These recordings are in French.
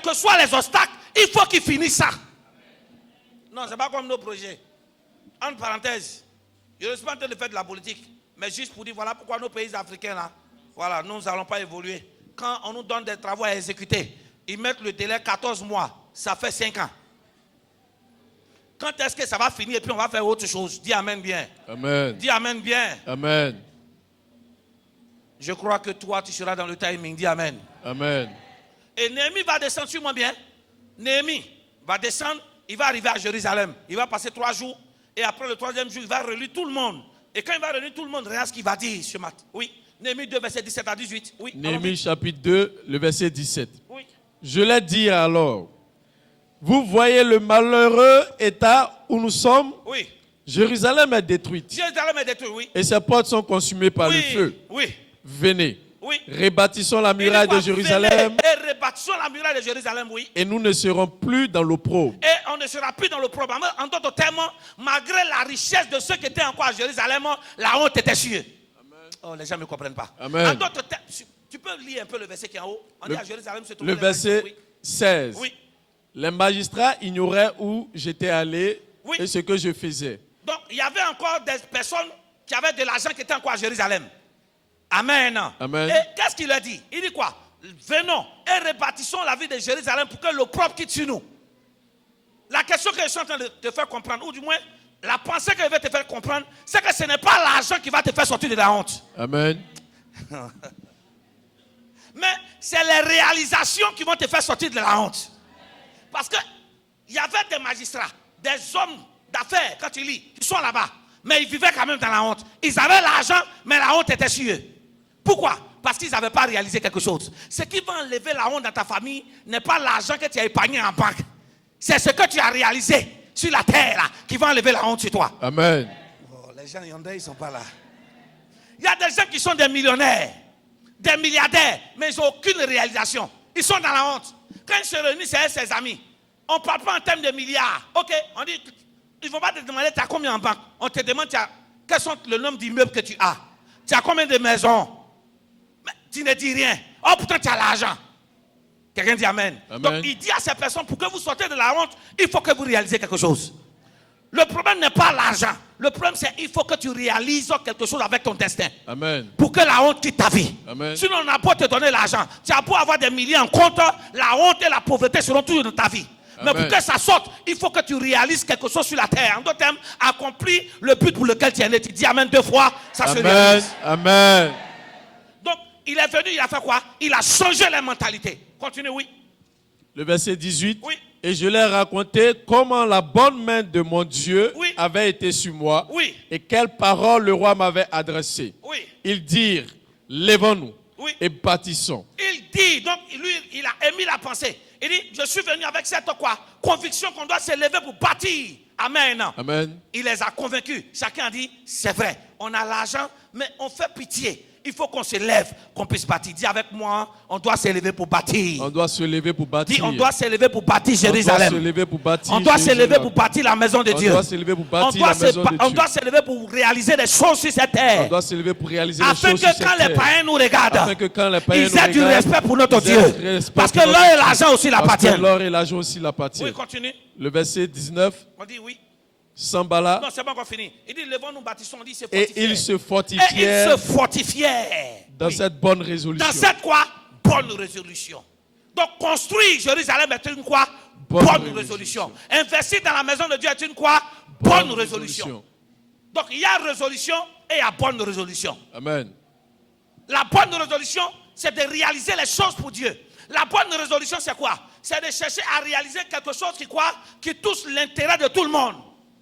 que soient les obstacles, il faut qu'ils finissent ça. Non, ce n'est pas comme nos projets. Entre parenthèses, je ne suis pas en train de faire de la politique, mais juste pour dire, voilà pourquoi nos pays africains, là, voilà, nous n'allons pas évoluer. Quand on nous donne des travaux à exécuter, ils mettent le délai 14 mois, ça fait 5 ans. Quand est-ce que ça va finir et puis on va faire autre chose? Dis Amen bien. Amen. Dis Amen bien. Amen. Je crois que toi, tu seras dans le timing. Dis Amen. Amen. Et Néhémie va descendre, sur moi bien. Néhémie va descendre, il va arriver à Jérusalem. Il va passer 3 jours. Et après le 3e jour, il va relire tout le monde. Et quand il va relire tout le monde, regarde ce qu'il va dire ce matin. Oui. Néhémie 2, verset 17 à 18. Oui. Néhémie chapitre 2, le verset 17. Oui. Je l'ai dit alors. Vous voyez le malheureux état où nous sommes? Oui. Jérusalem est détruite. Jérusalem est détruite, oui. Et ses portes sont consumées par le feu. Oui. Venez. Oui. Rebâtissons la muraille de Jérusalem. Et rebâtissons la muraille de Jérusalem, oui. Et nous ne serons plus dans l'opprobre. Et on ne sera plus dans l'opprobre. En d'autres termes, malgré la richesse de ceux qui étaient encore à Jérusalem, la honte était sur eux. Oh, les gens ne me comprennent pas. Amen. En d'autres termes, tu peux lire un peu le verset qui est en haut. On dit à Jérusalem, se trouve le verset 16. Oui. Les magistrats ignoraient où j'étais allé Oui. et ce que je faisais. Donc, il y avait encore des personnes qui avaient de l'argent qui étaient encore à Jérusalem. Amen. Amen. Et qu'est-ce qu'il a dit? Il dit quoi? Venons et rebâtissons la ville de Jérusalem pour que l'opprobre quitte sur nous. La question que je suis en train de te faire comprendre, ou du moins, la pensée que je vais te faire comprendre, c'est que ce n'est pas l'argent qui va te faire sortir de la honte. Amen. Mais c'est les réalisations qui vont te faire sortir de la honte. Parce qu'il y avait des magistrats, des hommes d'affaires, quand tu lis, qui sont là-bas. Mais ils vivaient quand même dans la honte. Ils avaient l'argent, mais la honte était sur eux. Pourquoi? Parce qu'ils n'avaient pas réalisé quelque chose. Ce qui va enlever la honte dans ta famille n'est pas l'argent que tu as épargné en banque. C'est ce que tu as réalisé sur la terre là, qui va enlever la honte sur toi. Amen. Oh, les gens, ils ne sont pas là. Il y a des gens qui sont des millionnaires, des milliardaires, mais ils n'ont aucune réalisation. Ils sont dans la honte. Quand ils se réunissent avec ses amis, on ne parle pas en termes de milliards. Ok, on dit, ils ne vont pas te demander tu as combien en banque. On te demande quels sont le nombre d'immeubles que tu as. Tu as combien de maisons. Mais tu ne dis rien. Oh, pourtant tu as l'argent. Quelqu'un dit amen. Amen. Donc il dit à ces personnes, pour que vous sortez de la honte, il faut que vous réalisez quelque chose. Le problème n'est pas l'argent. Le problème c'est qu'il faut que tu réalises quelque chose avec ton destin. Amen. Pour que la honte quitte ta vie. Amen. Sinon on n'a pas te donner l'argent. Tu as beau avoir des milliers en compte, la honte et la pauvreté seront toujours dans ta vie. Amen. Mais pour que ça sorte, il faut que tu réalises quelque chose sur la terre. En d'autres termes, accomplis le but pour lequel tu es né. Tu dis amen 2 fois, ça se Amen. réalise. Amen. Donc, il est venu, il a fait quoi? Il a changé les mentalités. Continue, oui. Le verset 18. Oui. Et je leur ai raconté comment la bonne main de mon Dieu Oui. avait été sur moi. Oui. Et quelles paroles le roi m'avait adressées. Oui. Ils dirent, lèvons-nous Oui. et bâtissons. Il dit, donc lui, il a émis la pensée. Il dit, je suis venu avec cette quoi? Conviction qu'on doit se lever pour bâtir. Amen. Amen. Il les a convaincus. Chacun a dit, c'est vrai, on a l'argent, mais on fait pitié. Il faut qu'on se lève, qu'on puisse bâtir. Dis avec moi, on doit se lever pour bâtir. On doit se lever pour bâtir. Dis, on doit se lever pour bâtir Jérusalem. On doit se lever pour bâtir. On doit se Jérusalem. lever pour bâtir la maison de Dieu. On doit se lever pour bâtir la maison de Dieu. On doit se lever pour réaliser des choses sur cette terre. On doit se lever pour réaliser les Afin choses sur que cette quand les terre. païens nous regardent, Afin que quand les païens ils aient nous du regardent, respect pour notre ils aient Dieu. du respect Parce que pour l'or notre et Dieu. l'argent aussi Parce l'appartiennent. que l'or et l'argent aussi l'appartiennent. Oui, continue. Le verset 19. On dit oui. Sambala. Non, c'est pas encore fini. Il dit, levons-nous, bâtissons. On dit, c'est Et fortifié. ils se Et fortifièrent ils se fortifiaient. dans Oui. cette bonne résolution. Dans cette quoi? Bonne résolution. Donc construire Jérusalem est une quoi? Bonne Résolution. Investir dans la maison de Dieu est une quoi? Bonne résolution. Donc il y a résolution et il y a bonne résolution. Amen. La bonne résolution, c'est de réaliser les choses pour Dieu. La bonne résolution, c'est quoi? C'est de chercher à réaliser quelque chose qui touche l'intérêt de tout le monde.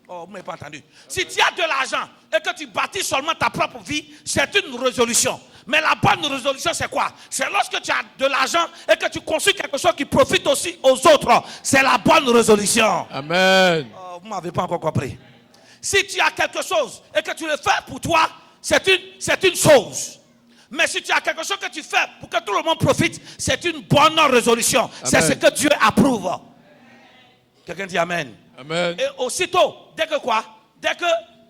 Oh, vous ne m'avez pas entendu. Si tu as de l'argent et que tu bâtis seulement ta propre vie, c'est une résolution. Mais la bonne résolution, c'est quoi? C'est lorsque tu as de l'argent et que tu construis quelque chose qui profite aussi aux autres. C'est la bonne résolution. Amen. Oh, vous ne m'avez pas encore compris. Si tu as quelque chose et que tu le fais pour toi, c'est une chose. Mais si tu as quelque chose que tu fais pour que tout le monde profite, c'est une bonne résolution. C'est ce que Dieu approuve. Quelqu'un dit amen. Amen. Et aussitôt, dès que quoi? Dès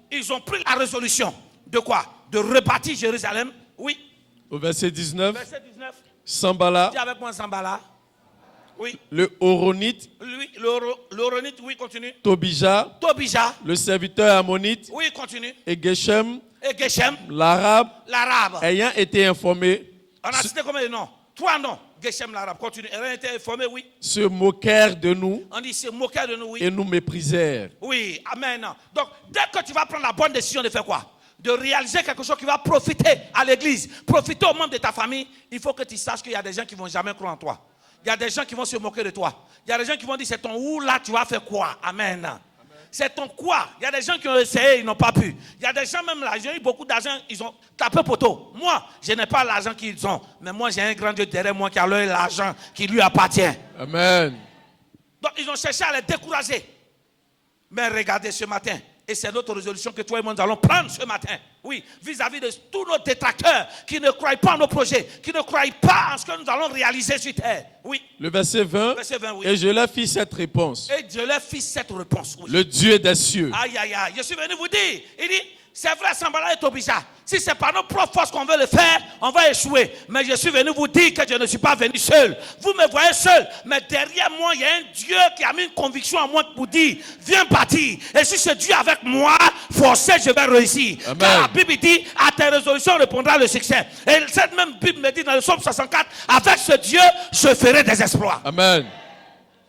qu'ils ont pris la résolution de quoi? De rebâtir Jérusalem. Oui. Au verset 19. Verset 19. Sambala. Dis avec moi Sambala. Oui. le Horonite, Lui, le Horonite, oui, continue. Tobija, Tobija, le serviteur ammonite, oui, continue. et Geshem, Et Geshem, l'arabe, l'arabe. ayant été informés, On a cité combien de noms? 3 noms. Geshem, l'arabe, continue. Elle a été informée, oui. se moquèrent de nous On dit se moquer de nous, oui. et nous méprisèrent. Oui, amen. Donc, dès que tu vas prendre la bonne décision de faire quoi? De réaliser quelque chose qui va profiter à l'église, profiter aux membres de ta famille, il faut que tu saches qu'il y a des gens qui ne vont jamais croire en toi. Il y a des gens qui vont se moquer de toi. Il y a des gens qui vont dire c'est ton où là, tu vas faire quoi? Amen. C'est ton quoi? Il y a des gens qui ont essayé, ils n'ont pas pu. Il y a des gens même là, ils ont eu beaucoup d'argent, ils ont tapé poteau. Moi, je n'ai pas l'argent qu'ils ont, mais moi j'ai un grand Dieu derrière moi qui a l'argent qui lui appartient. Amen. Donc ils ont cherché à les décourager. Mais regardez ce matin, et c'est notre résolution que toi et moi nous allons prendre ce matin. Oui, vis-à-vis de tous nos détracteurs qui ne croient pas en nos projets, qui ne croient pas en ce que nous allons réaliser sur terre. Oui. Le verset 20, Verset 20, oui. et je leur fis cette réponse. Et je leur fis cette réponse. Oui. Le Dieu des cieux, Aïe, aïe, aïe. Je suis venu vous dire. Il dit, c'est vrai, Sambala et Tobija. Si c'est par nos propres forces qu'on veut le faire, on va échouer. Mais je suis venu vous dire que je ne suis pas venu seul. Vous me voyez seul. Mais derrière moi, il y a un Dieu qui a mis une conviction en moi pour dire, viens bâtir. Et si ce Dieu avec moi, forcé, je vais réussir. Amen. Car la Bible dit, à tes résolutions répondra le succès. Et cette même Bible me dit dans le psaume 64, avec ce Dieu, je ferai des exploits. Amen.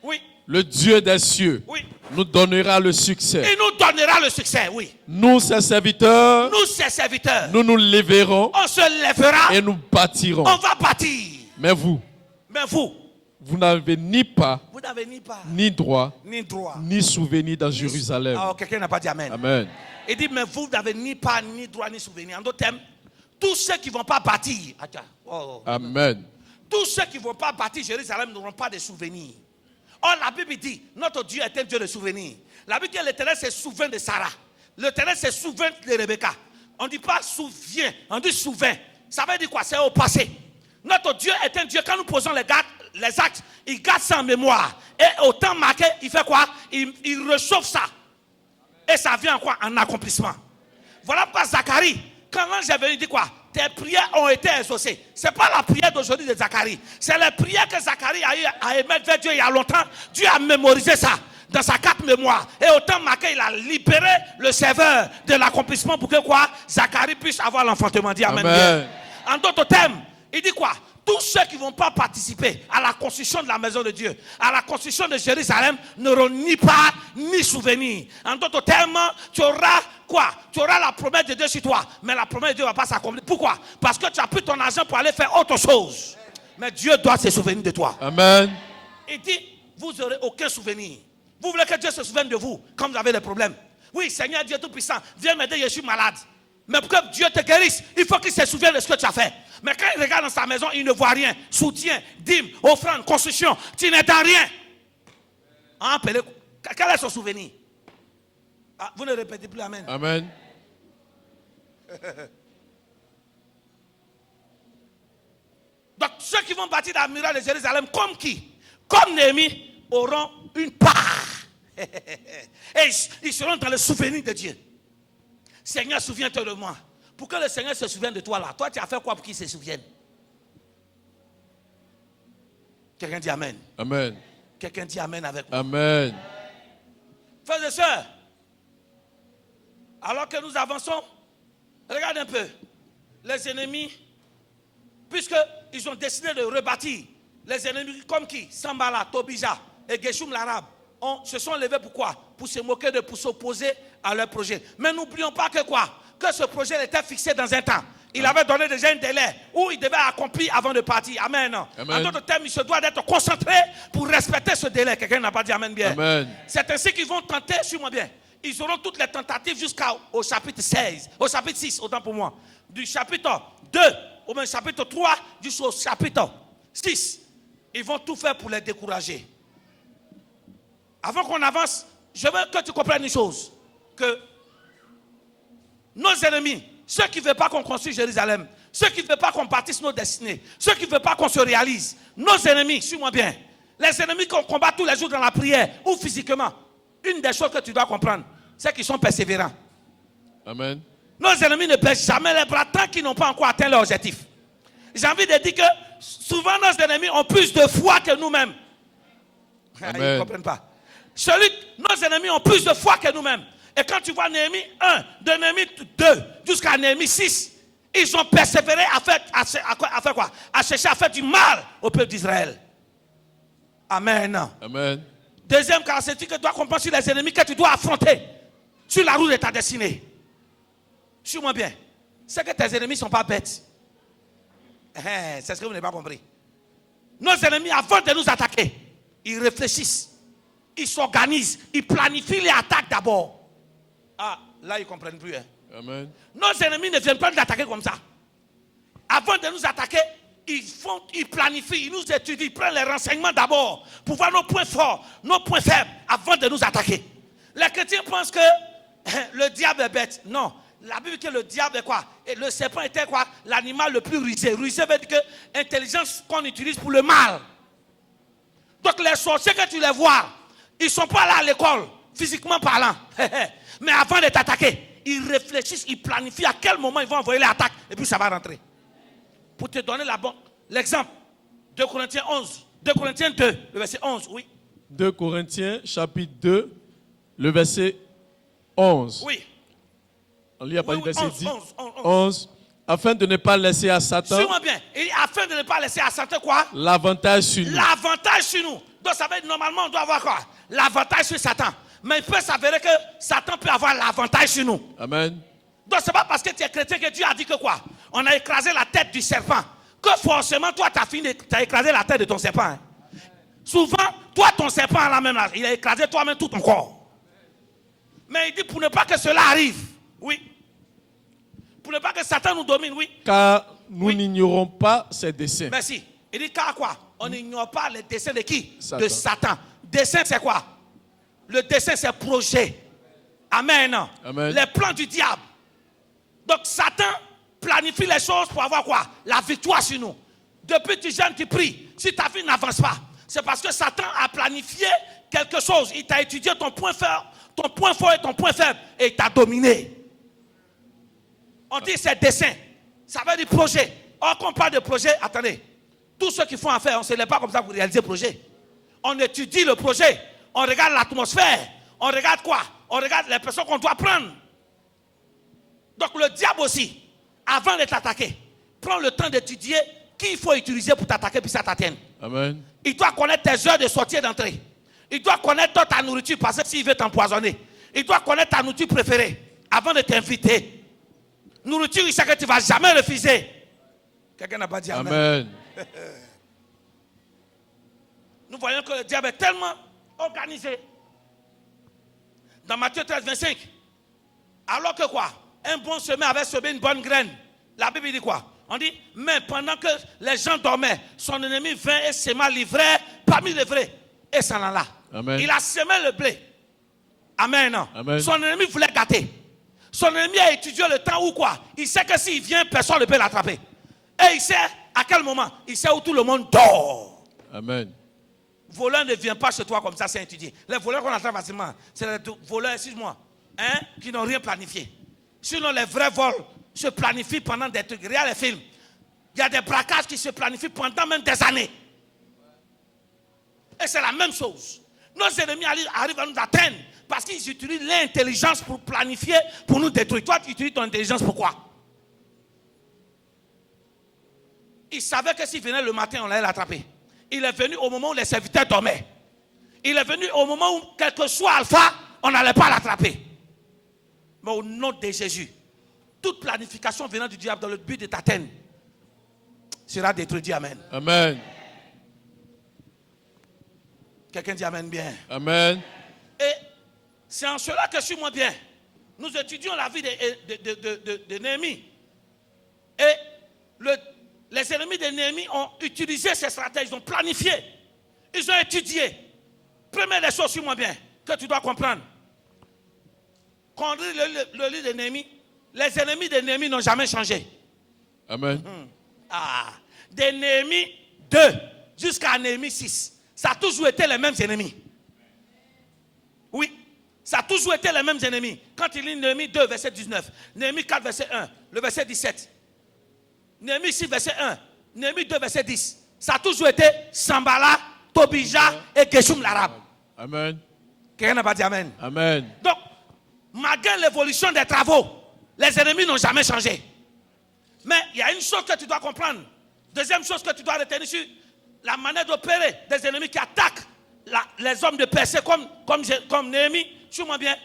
Oui. Le Dieu des cieux Oui. nous donnera le succès. Il nous donnera le succès, oui. Nous, ses serviteurs, Nous, ses serviteurs, nous nous lèverons on se lèvera, et nous bâtirons. on va bâtir. Mais vous, Mais vous n'avez ni pas, vous n'avez ni part, ni droit, ni droit. ni souvenir dans Jérusalem. Ah, quelqu'un n'a pas dit amen. Amen. Il dit, mais vous n'avez ni part, ni droit, ni souvenir. En d'autres termes, tous ceux qui ne vont pas bâtir, Amen. tous ceux qui ne vont pas bâtir Jérusalem n'auront pas de souvenirs. Or, la Bible dit, notre Dieu est un Dieu de souvenirs. La Bible dit, l'Éternel se souvient de Sarah. L'Éternel se souvient de Rebecca. On ne dit pas souvient, on dit souvient. Ça veut dire quoi? C'est au passé. Notre Dieu est un Dieu, quand nous posons les actes, il garde ça en mémoire. Et au temps marqué, il fait quoi? Il réchauffe ça. Et ça vient en quoi? En accomplissement. Voilà pourquoi Zacharie, quand l'ange est venu, il dit quoi? Tes prières ont été exaucées. Ce n'est pas la prière d'aujourd'hui de Zacharie. C'est la prière que Zacharie a eu à émettre vers Dieu il y a longtemps. Dieu a mémorisé ça dans sa carte mémoire. Et au temps marqué, il a libéré le serveur de l'accomplissement pour que quoi? Zacharie puisse avoir l'enfantement. Dit amen. Amen. En d'autres termes, il dit quoi? Tous ceux qui ne vont pas participer à la construction de la maison de Dieu, à la construction de Jérusalem, n'auront ni part, ni souvenir. En d'autres termes, tu auras quoi? Tu auras la promesse de Dieu sur toi, mais la promesse de Dieu ne va pas s'accomplir. Pourquoi? Parce que tu as pris ton argent pour aller faire autre chose. Mais Dieu doit se souvenir de toi. Amen. Il dit, vous n'aurez aucun souvenir. Vous voulez que Dieu se souvienne de vous quand vous avez des problèmes. Oui, Seigneur Dieu Tout-Puissant, viens m'aider, je suis malade. Mais pour que Dieu te guérisse, il faut qu'il se souvienne de ce que tu as fait. Mais quand il regarde dans sa maison, il ne voit rien. Soutien, dîme, offrande, construction. Tu n'entends rien. Quel est son souvenir? Ah, vous ne répétez plus amen. Amen. Donc ceux qui vont bâtir la muraille de Jérusalem, comme qui? Comme Néhémie, auront une part. Et ils seront dans le souvenir de Dieu. Seigneur, souviens-toi de moi. Pour que le Seigneur se souvienne de toi là, toi tu as fait quoi pour qu'il se souvienne? Quelqu'un dit amen. Amen. Quelqu'un dit amen avec moi. Amen. Frères et sœurs, alors que nous avançons, regardez un peu. Les ennemis, puisqu'ils ont décidé de rebâtir, les ennemis comme qui? Sambala, Tobija et Geshem l'arabe, se sont levés pour quoi? Pour se moquer pour s'opposer à leur projet. Mais n'oublions pas que quoi? Que ce projet était fixé dans un temps. Il avait donné déjà un délai où il devait accomplir avant de partir. Amen. Amen. En d'autres termes, il se doit d'être concentré pour respecter ce délai. Quelqu'un n'a pas dit amen bien. Amen. C'est ainsi qu'ils vont tenter, suis-moi bien. Ils auront toutes les tentatives jusqu'au chapitre 16, au chapitre 6, autant pour moi. Du chapitre 2 au même chapitre 3 jusqu'au chapitre 6. Ils vont tout faire pour les décourager. Avant qu'on avance, je veux que tu comprennes une chose. Que nos ennemis, ceux qui ne veulent pas qu'on construise Jérusalem, ceux qui ne veulent pas qu'on bâtisse nos destinées, ceux qui ne veulent pas qu'on se réalise, nos ennemis, suis-moi bien, les ennemis qu'on combat tous les jours dans la prière ou physiquement, une des choses que tu dois comprendre, c'est qu'ils sont persévérants. Amen. Nos ennemis ne baissent jamais les bras tant qu'ils n'ont pas encore atteint leur objectif. J'ai envie de dire que souvent nos ennemis ont plus de foi que nous-mêmes. Amen. Ils ne comprennent pas. Nos ennemis ont plus de foi que nous-mêmes. Et quand tu vois Néhémie 1, de Néhémie 2 jusqu'à Néhémie 6, ils ont persévéré à faire quoi? À chercher à faire du mal au peuple d'Israël. Amen. Amen. Deuxième caractéristique que tu dois comprendre sur les ennemis que tu dois affronter sur la route de ta destinée. Suis-moi bien. C'est que tes ennemis ne sont pas bêtes. C'est ce que vous n'avez pas compris. Nos ennemis, avant de nous attaquer, ils réfléchissent, ils s'organisent, ils planifient les attaques d'abord. Ah, là, ils ne comprennent plus. Hein. Amen. Nos ennemis ne viennent pas nous attaquer comme ça. Avant de nous attaquer, ils planifient, ils nous étudient, ils prennent les renseignements d'abord pour voir nos points forts, nos points faibles, avant de nous attaquer. Les chrétiens pensent que le diable est bête. Non. La Bible dit que le diable est quoi? Et le serpent était quoi? L'animal le plus rusé. Rusé veut dire que intelligence qu'on utilise pour le mal. Donc les sorciers que tu les vois, ils ne sont pas là à l'école, physiquement parlant. Mais avant de t'attaquer, ils réfléchissent, ils planifient à quel moment ils vont envoyer l'attaque et puis ça va rentrer. Pour te donner l'exemple, 2 Corinthiens 11, 2 Corinthiens 2, le verset 11, oui. 2 Corinthiens chapitre 2, le verset 11. Oui. On lit à partir du verset 10. 11. Afin de ne pas laisser à Satan. Suis-moi bien. Et afin de ne pas laisser à Satan quoi? L'avantage sur nous. L'avantage sur nous. Donc ça veut dire normalement on doit avoir quoi? L'avantage sur Satan. Mais il peut s'avérer que Satan peut avoir l'avantage sur nous. Amen. Donc c'est pas parce que tu es chrétien que Dieu a dit que quoi? On a écrasé la tête du serpent. Que forcément toi tu as écrasé la tête de ton serpent. Hein. Souvent, toi ton serpent à la même âge, il a écrasé toi-même tout ton corps. Mais il dit pour ne pas que cela arrive. Oui. Pour ne pas que Satan nous domine, oui. Car nous n'ignorons pas ses desseins. Merci. Il dit car quoi? On n'ignore pas les desseins de qui? Satan. De Satan. Dessein c'est quoi? Le dessein c'est projet. Amen. Amen. Les plans du diable. Donc Satan planifie les choses pour avoir quoi? La victoire sur nous. Depuis que tu jeûnes, tu pries. Si ta vie n'avance pas, c'est parce que Satan a planifié quelque chose. Il t'a étudié ton point fort et ton point faible et il t'a dominé. On dit c'est dessein. Ça veut dire projet. Or, quand on parle de projet, attendez. Tous ceux qui font affaire, on ne se lève pas comme ça pour réaliser le projet. On étudie le projet. On regarde l'atmosphère. On regarde quoi? On regarde les personnes qu'on doit prendre. Donc le diable aussi, avant de t'attaquer, prend le temps d'étudier qui il faut utiliser pour t'attaquer puis ça t'atteint. Amen. Il doit connaître tes heures de sortie et d'entrée. Il doit connaître ta nourriture parce que s'il veut t'empoisonner. Il doit connaître ta nourriture préférée avant de t'inviter. Nourriture, il sait que tu ne vas jamais refuser. Quelqu'un n'a pas dit amen. Amen. Nous voyons que le diable est tellement organisé. Dans Matthieu 13, 25. Alors que quoi? Un bon semeur avait semé une bonne graine. La Bible dit quoi? On dit, mais pendant que les gens dormaient, son ennemi vint et sema l'ivraie parmi les vrais. Et s'en alla. Amen. Il a semé le blé. Amen. Amen. Son ennemi voulait gâter. Son ennemi a étudié le temps ou quoi? Il sait que s'il vient, personne ne peut l'attraper. Et il sait à quel moment? Il sait où tout le monde dort. Amen. Voleur ne vient pas chez toi comme ça, c'est étudié. Les voleurs qu'on attrape facilement, c'est les voleurs, excuse-moi, hein, qui n'ont rien planifié. Sinon, les vrais vols se planifient pendant des trucs. Regarde les films. Il y a des braquages qui se planifient pendant même des années. Et c'est la même chose. Nos ennemis arrivent à nous atteindre parce qu'ils utilisent l'intelligence pour planifier, pour nous détruire. Toi, tu utilises ton intelligence pourquoi? Il savait que s'il venait le matin, on allait l'attraper. Il est venu au moment où les serviteurs dormaient. Il est venu au moment où, quel que soit Alpha, on n'allait pas l'attraper. Mais au nom de Jésus, toute planification venant du diable dans le but de t'atteindre sera détruite. Amen. Amen. Quelqu'un dit Amen bien. Amen. Et c'est en cela que suis-moi bien. Nous étudions la vie de Néhémie. Et les ennemis de Néhémie ont utilisé ces stratégies, ils ont planifié, ils ont étudié. Première des choses, suis-moi bien, que tu dois comprendre. Quand on lit le livre de Néhémie, les ennemis de Néhémie n'ont jamais changé. Amen. De Néhémie 2 jusqu'à Néhémie 6, ça a toujours été les mêmes ennemis. Oui, ça a toujours été les mêmes ennemis. Quand il lit Néhémie 2, verset 19, Néhémie 4, verset 1, le verset 17, Néhémie 6, verset 1, Néhémie 2, verset 10, ça a toujours été Sambala, Tobija et Geshoum l'arabe. Amen. Quelqu'un n'a pas dit Amen. Amen. Donc, malgré l'évolution des travaux, les ennemis n'ont jamais changé. Mais il y a une chose que tu dois comprendre. Deuxième chose que tu dois retenir sur la manière d'opérer des ennemis qui attaquent les hommes de Persée comme Néhémie, suis-moi bien,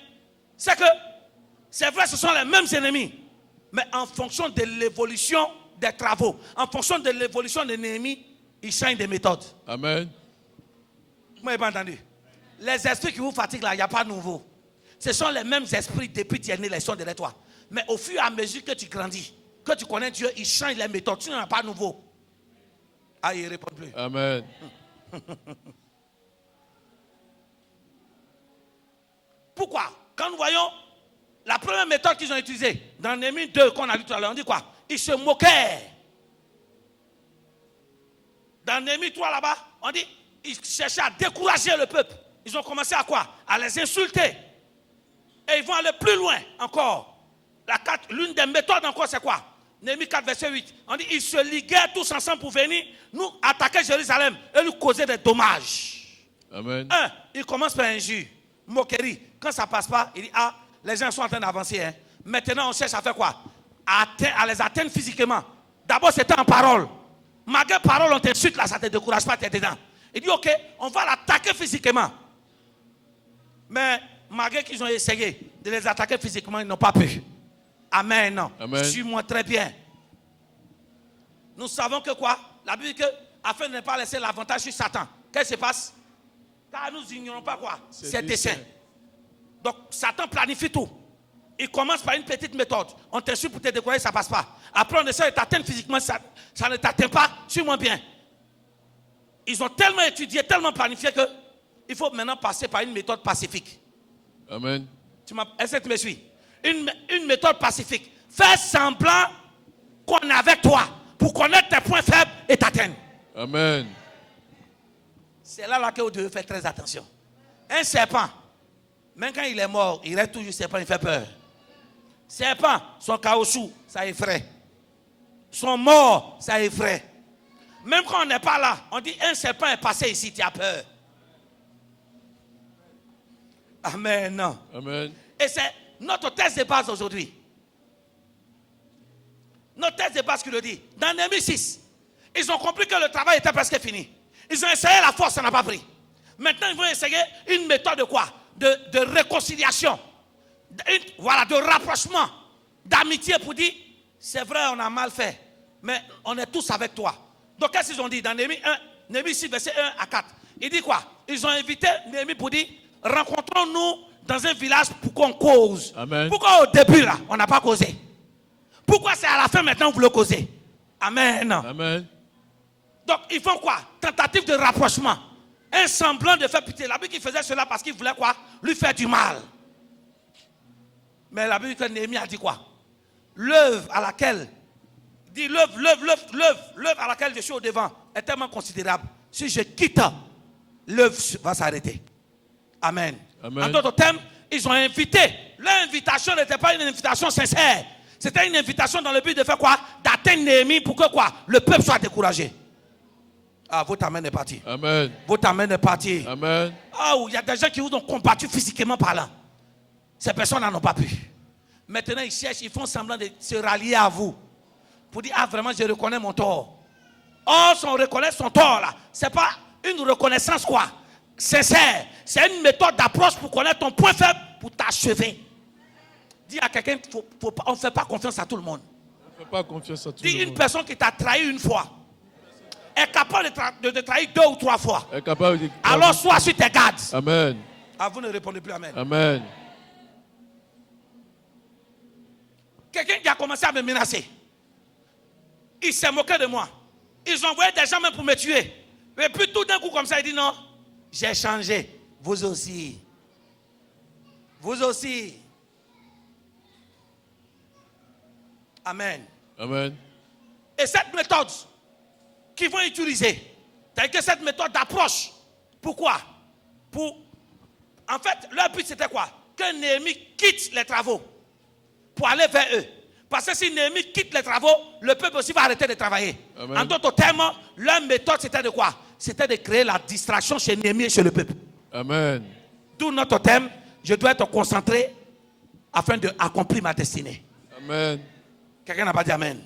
c'est que c'est vrai, ce sont les mêmes ennemis, mais en fonction de l'évolution des travaux, en fonction de l'évolution de Néhémie, ils changent de méthode. Amen. Vous m'avez pas entendu? Les esprits qui vous fatiguent là, il n'y a pas de nouveau. Ce sont les mêmes esprits depuis dernière leçon de toi. Mais au fur et à mesure que tu grandis, que tu connais Dieu, il change les méthodes. Tu n'en as pas de nouveau. Ah, il ne répond plus. Amen. Pourquoi? Quand nous voyons la première méthode qu'ils ont utilisée, dans Néhémie 2 qu'on a lu tout à l'heure, on dit quoi? Ils se moquaient. Dans Néhémie 3 là-bas, on dit ils cherchaient à décourager le peuple. Ils ont commencé à quoi? À les insulter. Et ils vont aller plus loin encore. L'une des méthodes encore, c'est quoi? Néhémie 4, verset 8. On dit ils se liguaient tous ensemble pour venir nous attaquer Jérusalem et nous causer des dommages. Amen. Ils commencent par injure, moquerie. Quand ça ne passe pas, il dit ah, les gens sont en train d'avancer. Hein. Maintenant, on cherche à faire quoi? À les atteindre physiquement. D'abord, c'était en parole. Malgré parole, on t'insulte là, ça ne te décourage pas, tu es dedans. Il dit ok, on va l'attaquer physiquement. Mais malgré qu'ils ont essayé de les attaquer physiquement, ils n'ont pas pu. Amen. Amen. Suis-moi très bien. Nous savons que quoi? La Bible dit que, afin de ne pas laisser l'avantage sur Satan, qu'est-ce qui se passe? Car nous ignorons pas quoi? Ses desseins. Donc Satan planifie tout. Il commence par une petite méthode. On t'insulte pour te décourager, ça ne passe pas. Après, on essaie de t'atteindre physiquement, ça ne t'atteint pas. Suis-moi bien. Ils ont tellement étudié, tellement planifié que il faut maintenant passer par une méthode pacifique. Amen. Est-ce que tu me suis? Une méthode pacifique. Fais semblant qu'on est avec toi pour connaître tes points faibles et t'atteindre. Amen. C'est là que vous devez faire très attention. Un serpent, même quand il est mort, il reste toujours serpent, il fait peur. Serpent, son caoutchouc, ça effraie. Son mort, ça effraie. Même quand on n'est pas là, on dit un serpent est passé ici, tu as peur. Amen. Amen. Et c'est notre thèse de base aujourd'hui. Notre thèse de base qui le dit. Dans Néhémie 6, ils ont compris que le travail était presque fini. Ils ont essayé la force, ça n'a pas pris. Maintenant, ils vont essayer une méthode de quoi? De réconciliation. De rapprochement. D'amitié pour dire, c'est vrai, on a mal fait. Mais on est tous avec toi. Donc, qu'est-ce qu'ils ont dit? Dans Néhémie 6, verset 1 à 4. Il dit quoi? Ils ont invité Néhémie pour dire, rencontrons-nous dans un village pour qu'on cause. Amen. Pourquoi au début là, on n'a pas causé? Pourquoi c'est à la fin maintenant vous le causez? Amen. Amen. Donc ils font quoi? Tentative de rapprochement. Un semblant de faire pitié. La Bible qui faisait cela parce qu'il voulait quoi? Lui faire du mal. Mais la Bible que Néhémie a dit quoi? L'œuvre à laquelle, dit l'œuvre à laquelle je suis au devant est tellement considérable. Si je quitte, l'œuvre va s'arrêter. Amen. Amen. En d'autres termes, ils ont invité. Leur invitation n'était pas une invitation sincère. C'était une invitation dans le but de faire quoi? D'atteindre Néhémie pour que quoi? Le peuple soit découragé. Ah, votre amen est parti. Amen. Votre amen est parti. Amen. Ah, il y a des gens qui vous ont combattu physiquement parlant. Ces personnes n'en ont pas pu. Maintenant, ils cherchent, ils font semblant de se rallier à vous. Pour dire, ah, vraiment, je reconnais mon tort. Or, si on reconnaît son tort, là, ce n'est pas une reconnaissance, quoi? Sincère. C'est une méthode d'approche pour connaître ton point faible, pour t'achever. Dis à quelqu'un, on ne fait pas confiance à tout le monde. On ne fait pas confiance à tout Dis le monde. une personne qui t'a trahi une fois est capable de te trahir 2 ou 3 fois. Est capable de... Alors sois sur tes gardes. Amen. Ah, vous ne répondez plus amen. Amen. Quelqu'un qui a commencé à me menacer. Il s'est moqué de moi. Ils ont envoyé des gens même pour me tuer. Et puis tout d'un coup comme ça, il dit non, j'ai changé. Vous aussi. Vous aussi. Amen. Amen. Et cette méthode qu'ils vont utiliser, c'est-à-dire que cette méthode d'approche, pourquoi? En fait, leur but c'était quoi? Que Néhémie quitte les travaux pour aller vers eux. Parce que si Néhémie quitte les travaux, le peuple aussi va arrêter de travailler. Amen. En d'autres termes, leur méthode c'était de quoi? c'était de créer la distraction chez Néhémie et chez le peuple. Amen. D'où notre thème, je dois être concentré afin d'accomplir ma destinée. Amen. Quelqu'un n'a pas dit Amen.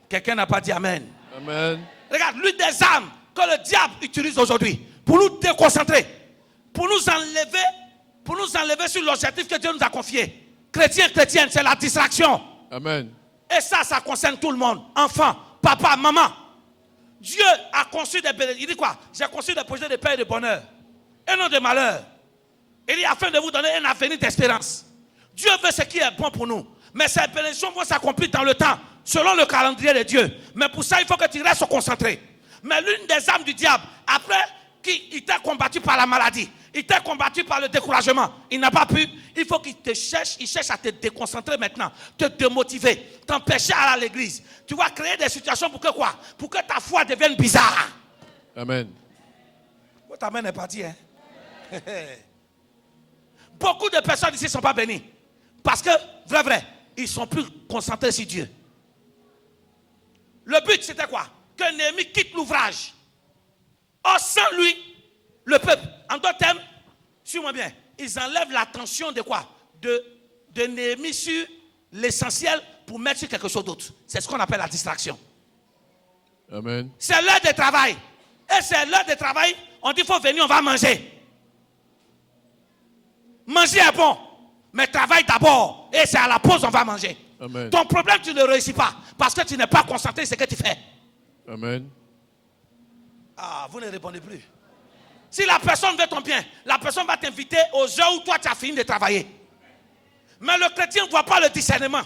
Quelqu'un n'a pas dit Amen. Amen. Regarde, l'une des armes que le diable utilise aujourd'hui pour nous déconcentrer, pour nous enlever sur l'objectif que Dieu nous a confié. Chrétiens, chrétiennes, c'est la distraction. Amen. Et ça concerne tout le monde. Enfants, papa, maman. Dieu a conçu des bénédictions. Il dit quoi? J'ai conçu des projets de paix et de bonheur. Et non de malheur. Il dit afin de vous donner un avenir d'espérance. Dieu veut ce qui est bon pour nous. Mais ces bénédictions vont s'accomplir dans le temps, selon le calendrier de Dieu. Mais pour ça, il faut que tu restes concentré. Mais l'une des armes du diable, après qu'il t'a combattu par la maladie, il t'a combattu par le découragement, il n'a pas pu, il faut qu'il te cherche, il cherche à te déconcentrer maintenant, te démotiver, t'empêcher à aller à l'église. Tu vas créer des situations pour que quoi? Pour que ta foi devienne bizarre. Amen. Votre amen est parti, hein? Beaucoup de personnes ici ne sont pas bénies. Parce que, vrai, ils sont plus concentrés sur Dieu. Le but, c'était quoi? Que Néhémie quitte l'ouvrage. Or, sans lui, le peuple, en d'autres termes, suis-moi bien, ils enlèvent l'attention de quoi? De Néhémie sur l'essentiel pour mettre sur quelque chose d'autre. C'est ce qu'on appelle la distraction. Amen. C'est l'heure de travail. Et c'est l'heure de travail, on dit, il faut venir, on va manger. Manger est bon, mais travaille d'abord. Et c'est à la pause, on va manger. Amen. Ton problème, tu ne réussis pas. Parce que tu n'es pas concentré sur ce que tu fais. Amen. Ah, vous ne répondez plus. Si la personne veut ton bien, la personne va t'inviter aux heures où toi tu as fini de travailler. Mais le chrétien ne voit pas le discernement.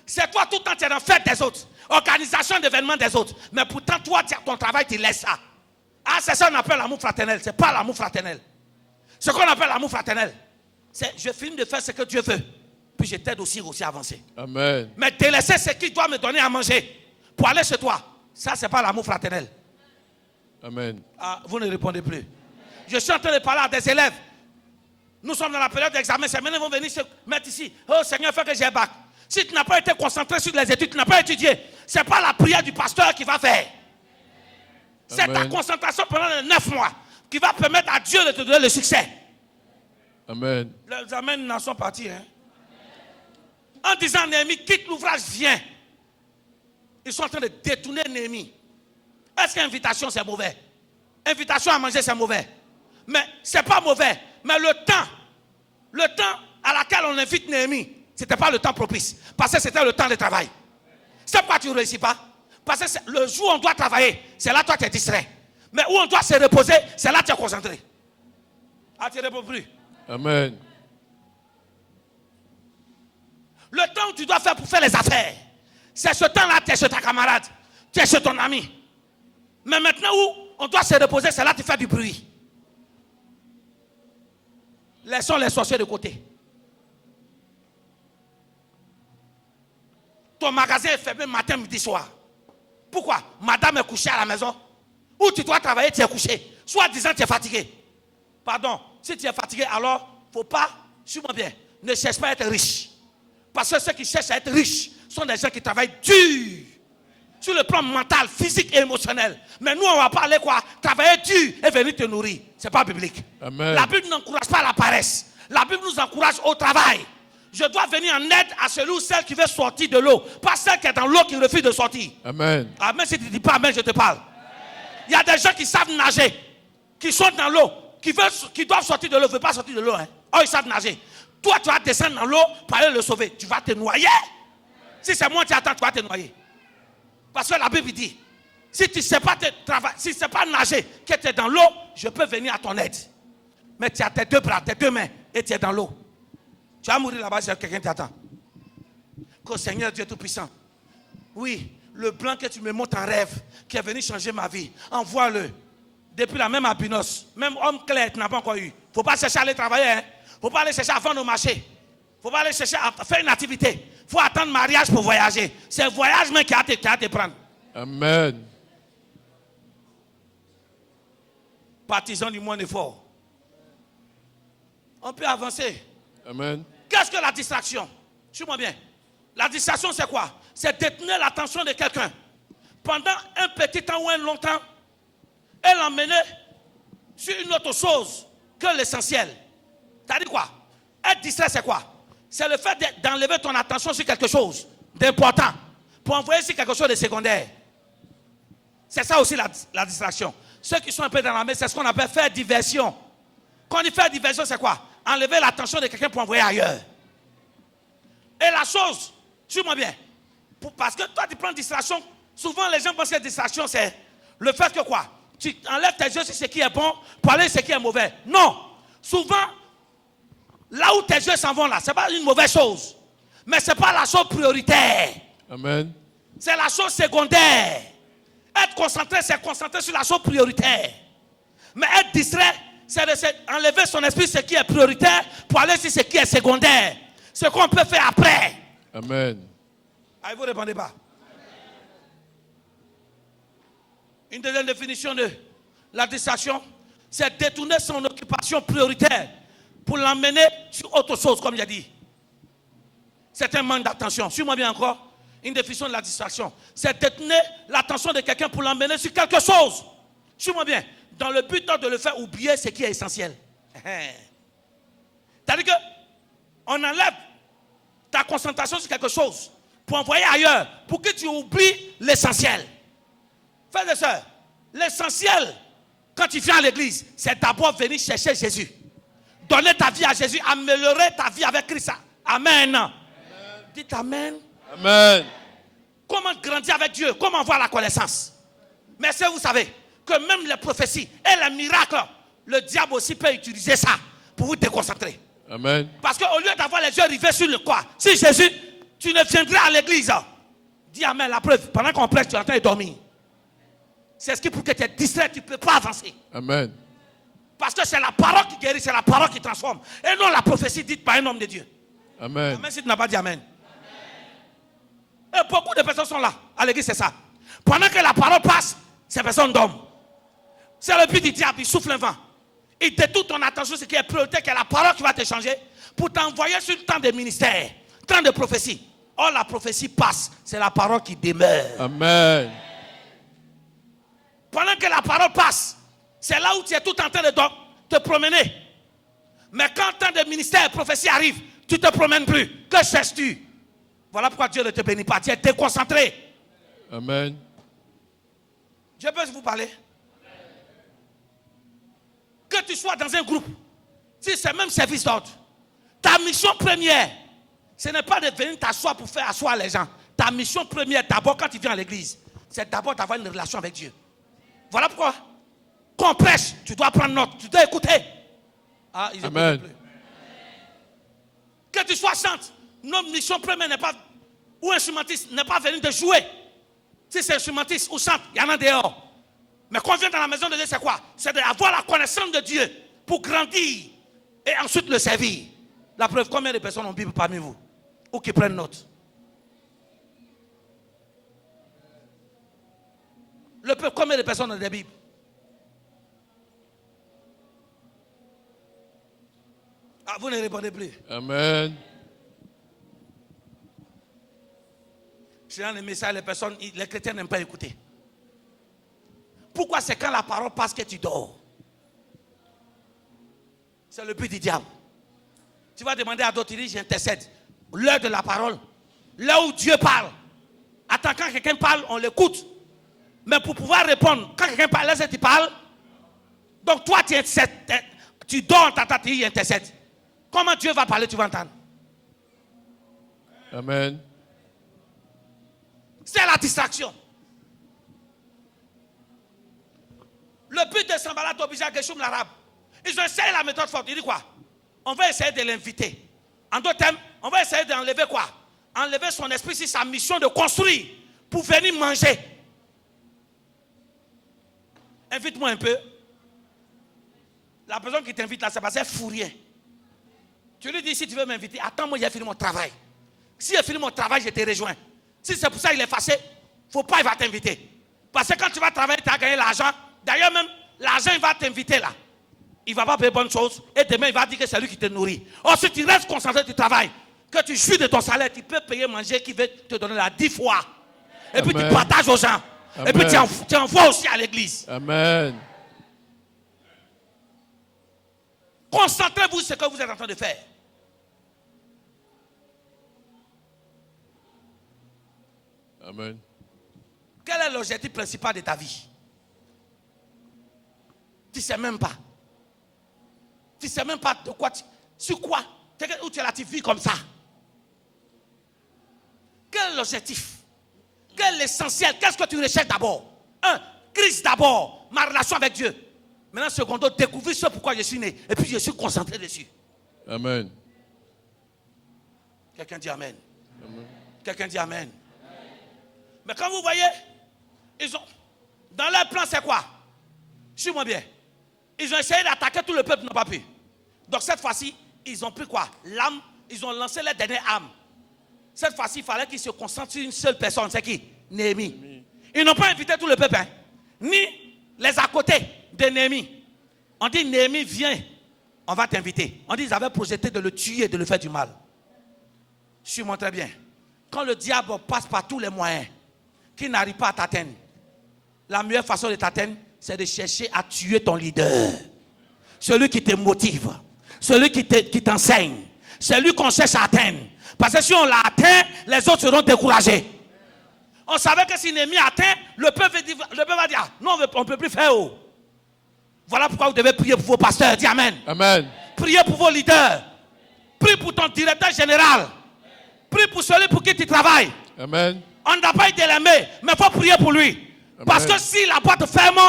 C'est toi tout le temps, tu es dans la fête des autres. Organisation d'événements des autres. Mais pourtant, toi, ton travail, tu laisses ça. Ah, c'est ça qu'on appelle l'amour fraternel. Ce n'est pas l'amour fraternel. Ce qu'on appelle l'amour fraternel, c'est je finis de faire ce que Dieu veut. Puis je t'aide aussi à avancer. Amen. Mais délaisser ce qu'il doit me donner à manger pour aller chez toi, ça, ce n'est pas l'amour fraternel. Amen. Ah, vous ne répondez plus. Je suis en train de parler à des élèves. Nous sommes dans la période d'examen. Ces messieurs vont venir se mettre ici. Oh Seigneur, fais que j'ai un bac. Si tu n'as pas été concentré sur les études, tu n'as pas étudié, ce n'est pas la prière du pasteur qui va faire. C'est ta concentration pendant les 9 mois qui va permettre à Dieu de te donner le succès. Amen. Les amens n'en sont partis. Hein? En disant Néhémie, quitte l'ouvrage, viens. Ils sont en train de détourner Néhémie. Est-ce qu'invitation c'est mauvais? Invitation à manger c'est mauvais. Mais ce n'est pas mauvais. Mais le temps à laquelle on invite Néhémie, ce n'était pas le temps propice. Parce que c'était le temps de travail. C'est pourquoi tu ne réussis pas. Parce que le jour où on doit travailler, c'est là toi tu es distrait. Mais où on doit se reposer, c'est là tu es concentré. Ah, tu ne réponds plus. Amen. Le temps où tu dois faire pour faire les affaires, c'est ce temps-là, tu es chez ta camarade, tu es chez ton ami. Mais maintenant où on doit se reposer, c'est là que tu fais du bruit. Laissons les sorciers de côté. Ton magasin est fermé matin, midi, soir. Pourquoi? Madame est couchée à la maison. Ou tu dois travailler, tu es couché. Soit disant tu es fatigué. Pardon, si tu es fatigué, alors il ne faut pas, suis-moi bien, ne cherche pas à être riche. Parce que ceux qui cherchent à être riches sont des gens qui travaillent dur. Sur le plan mental, physique et émotionnel. Mais nous, on va parler quoi? Travailler dur et venir te nourrir. Ce n'est pas biblique. Amen. La Bible n'encourage pas la paresse. La Bible nous encourage au travail. Je dois venir en aide à celui ou celle qui veut sortir de l'eau. Pas celle qui est dans l'eau qui refuse de sortir. Amen. Amen, si tu ne dis pas Amen, je te parle. Il y a des gens qui savent nager, qui sont dans l'eau, qui doivent sortir de l'eau, ne veulent pas sortir de l'eau. Hein. Oh, ils savent nager. Toi, tu vas descendre dans l'eau pour aller le sauver. Tu vas te noyer. Si c'est moi qui attends, tu vas te noyer. Parce que la Bible dit, si tu ne sais pas si c'est pas nager, que tu es dans l'eau, je peux venir à ton aide. Mais tu as tes deux bras, tes deux mains, et tu es dans l'eau. Tu vas mourir là-bas si quelqu'un t'attend. Que Seigneur Dieu Tout-Puissant, oui, le blanc que tu me montres en rêve, qui est venu changer ma vie, envoie-le. Depuis la même albinos, même homme clair, tu n'as pas encore eu. Il ne faut pas chercher à aller travailler. Il ne faut pas aller chercher à vendre au marché. Il ne faut pas aller chercher à faire une activité. Il faut attendre le mariage pour voyager. C'est le voyage même qui a te prendre. Amen. Partisans du moins effort. On peut avancer. Amen. Qu'est-ce que la distraction? Suis-moi bien. La distraction, c'est quoi? C'est détenir l'attention de quelqu'un pendant un petit temps ou un long temps. et l'emmener sur une autre chose que l'essentiel. C'est-à-dire quoi? Être distrait, c'est quoi? C'est le fait d'enlever ton attention sur quelque chose d'important pour envoyer sur quelque chose de secondaire. C'est ça aussi la distraction. Ceux qui sont un peu dans la mer, c'est ce qu'on appelle faire diversion. Quand on dit faire diversion, c'est quoi? Enlever l'attention de quelqu'un pour envoyer ailleurs. Et la chose, suis-moi bien, parce que toi tu prends distraction, souvent les gens pensent que distraction c'est le fait que quoi? Tu enlèves tes yeux sur ce qui est bon pour aller sur ce qui est mauvais. Non, souvent, là où tes yeux s'en vont là, ce n'est pas une mauvaise chose. Mais ce n'est pas la chose prioritaire. Amen. C'est la chose secondaire. Être concentré, c'est concentrer sur la chose prioritaire. Mais être distrait, c'est enlever son esprit sur ce qui est prioritaire pour aller sur ce qui est secondaire. Ce qu'on peut faire après. Amen. Ah, vous ne répondez pas. Une deuxième définition de la distraction, c'est détourner son occupation prioritaire pour l'emmener sur autre chose, comme j'ai dit. C'est un manque d'attention. Suis-moi bien encore. Une définition de la distraction, c'est détourner l'attention de quelqu'un pour l'emmener sur quelque chose. Suis-moi bien. Dans le but de le faire oublier ce qui est essentiel. C'est-à-dire qu'on enlève ta concentration sur quelque chose pour envoyer ailleurs, pour que tu oublies l'essentiel. Frères et sœurs, l'essentiel, quand tu viens à l'église, c'est d'abord venir chercher Jésus. Donner ta vie à Jésus, améliorer ta vie avec Christ. Amen. Amen. Dites Amen. Amen. Comment grandir avec Dieu? Comment avoir la connaissance? Mais est-ce que vous savez que même les prophéties et les miracles, le diable aussi peut utiliser ça pour vous déconcentrer. Amen. Parce qu'au lieu d'avoir les yeux rivés sur le quoi, si Jésus, tu ne viendrais à l'église. Dis Amen, la preuve. Pendant qu'on prêche, tu es en train de dormir. C'est ce qui pour que tu es distrait, tu ne peux pas avancer. Amen. Parce que c'est la parole qui guérit, c'est la parole qui transforme. Et non la prophétie dite par un homme de Dieu. Amen. Amen si tu n'as pas dit Amen. Et beaucoup de personnes sont là. À l'église, c'est ça. Pendant que la parole passe, ces personnes dorment. C'est le but du diable, il souffle un vent. Il détourne ton attention, ce qui est prioritaire, qui est la parole qui va te changer, pour t'envoyer sur le temps de ministère, temps de prophétie. Or, la prophétie passe, c'est la parole qui demeure. Amen. Pendant que la parole passe, c'est là où tu es tout en train de te promener. Mais quand le temps de ministère, prophétie arrive, tu ne te promènes plus. Que cherches-tu? Voilà pourquoi Dieu ne te bénit pas. Tu es déconcentré. Amen. Dieu peut vous parler. Que tu sois dans un groupe, si c'est même service d'ordre, ta mission première, ce n'est pas de venir t'asseoir pour faire asseoir les gens. Ta mission première, d'abord quand tu viens à l'église, c'est d'abord d'avoir une relation avec Dieu. Voilà pourquoi, quand on prêche, tu dois prendre note, tu dois écouter. Ah, Amen. Que tu sois chante, notre mission première n'est pas, ou instrumentiste, n'est pas venir de jouer. Si c'est instrumentiste ou chante, il y en a dehors. Mais quand on vient dans la maison de Dieu, c'est quoi? C'est d'avoir la connaissance de Dieu pour grandir et ensuite le servir. La preuve, combien de personnes ont Bible parmi vous? Ou qui prennent note? Le peuple, combien de personnes ont des Bibles? Ah, vous ne répondez plus. Amen. Je dans les messages, les chrétiens n'aiment pas écouter. Pourquoi? C'est quand la parole passe que tu dors. C'est le but du diable. Tu vas demander à d'autres, il dit, j'intercède. L'heure de la parole, là où Dieu parle. Attends, quand quelqu'un parle, on l'écoute. Mais pour pouvoir répondre, quand quelqu'un parle, laisse-tu parles. Donc toi, tu dors en t'attendant, il intercède. Comment Dieu va parler, tu vas entendre. Amen. C'est la distraction. Le but de Sanballat oblige à Geshoum l'arabe. Ils ont essayé la méthode forte. Il dit quoi? On va essayer de l'inviter. En d'autres termes, on va essayer d'enlever quoi? Enlever son esprit sur sa mission de construire pour venir manger. Invite-moi un peu. La personne qui t'invite là, c'est parce qu'elle fout rien. Tu lui dis, si tu veux m'inviter, attends-moi, j'ai fini mon travail. Si j'ai fini mon travail, je te rejoins. Si c'est pour ça qu'il est fâché, il ne faut pas, il va t'inviter. Parce que quand tu vas travailler, tu as gagné l'argent. D'ailleurs même, l'argent, il va t'inviter là. Il ne va pas payer bonne chose. Et demain, il va dire que c'est lui qui te nourrit. Or, si tu restes concentré, tu travailles, que tu jouis de ton salaire, tu peux payer manger qui veut te donner la 10 fois. Et puis tu partages aux gens. Amen. Et puis tu envoies aussi à l'église. Amen. Concentrez-vous sur ce que vous êtes en train de faire. Amen. Quel est l'objectif principal de ta vie? Tu ne sais même pas. Tu ne sais même pas de quoi sur quoi. Où tu es là, tu vis comme ça. Quel est l'objectif? Quel est l'essentiel? Qu'est-ce que tu recherches d'abord? Christ d'abord, ma relation avec Dieu. Maintenant, secondo, découvrir ce pourquoi je suis né. Et puis je suis concentré dessus. Amen. Quelqu'un dit Amen. Amen. Quelqu'un dit Amen. Mais quand vous voyez, ils ont, dans leur plan, c'est quoi? Suis-moi bien. Ils ont essayé d'attaquer tout le peuple, n'ont pas pu. Donc cette fois-ci, ils ont pris quoi? L'âme, ils ont lancé leur dernière âme. Cette fois-ci, il fallait qu'ils se concentrent sur une seule personne. C'est qui? Néhémie. Ils n'ont pas invité tout le peuple, hein? Ni les à côté de Néhémie. On dit Néhémie, viens, on va t'inviter. On dit ils avaient projeté de le tuer et de le faire du mal. Suis-moi très bien. Quand le diable passe par tous les moyens, qu'il n'arrive pas à t'atteindre, la meilleure façon de t'atteindre, c'est de chercher à tuer ton leader. Celui qui te motive, celui qui t'enseigne, celui qu'on cherche à atteindre. Parce que si on l'a atteint, les autres seront découragés. On savait que si Néhémie atteint, le peuple va dire, non, on ne peut plus faire. Oh. Voilà pourquoi vous devez prier pour vos pasteurs. Dis Amen. Amen. Priez pour vos leaders. Prie pour ton directeur général. Prie pour celui pour qui tu travailles. Amen. On n'a pas été l'aimé, mais il faut prier pour lui. Amen. Parce que si la porte ferme,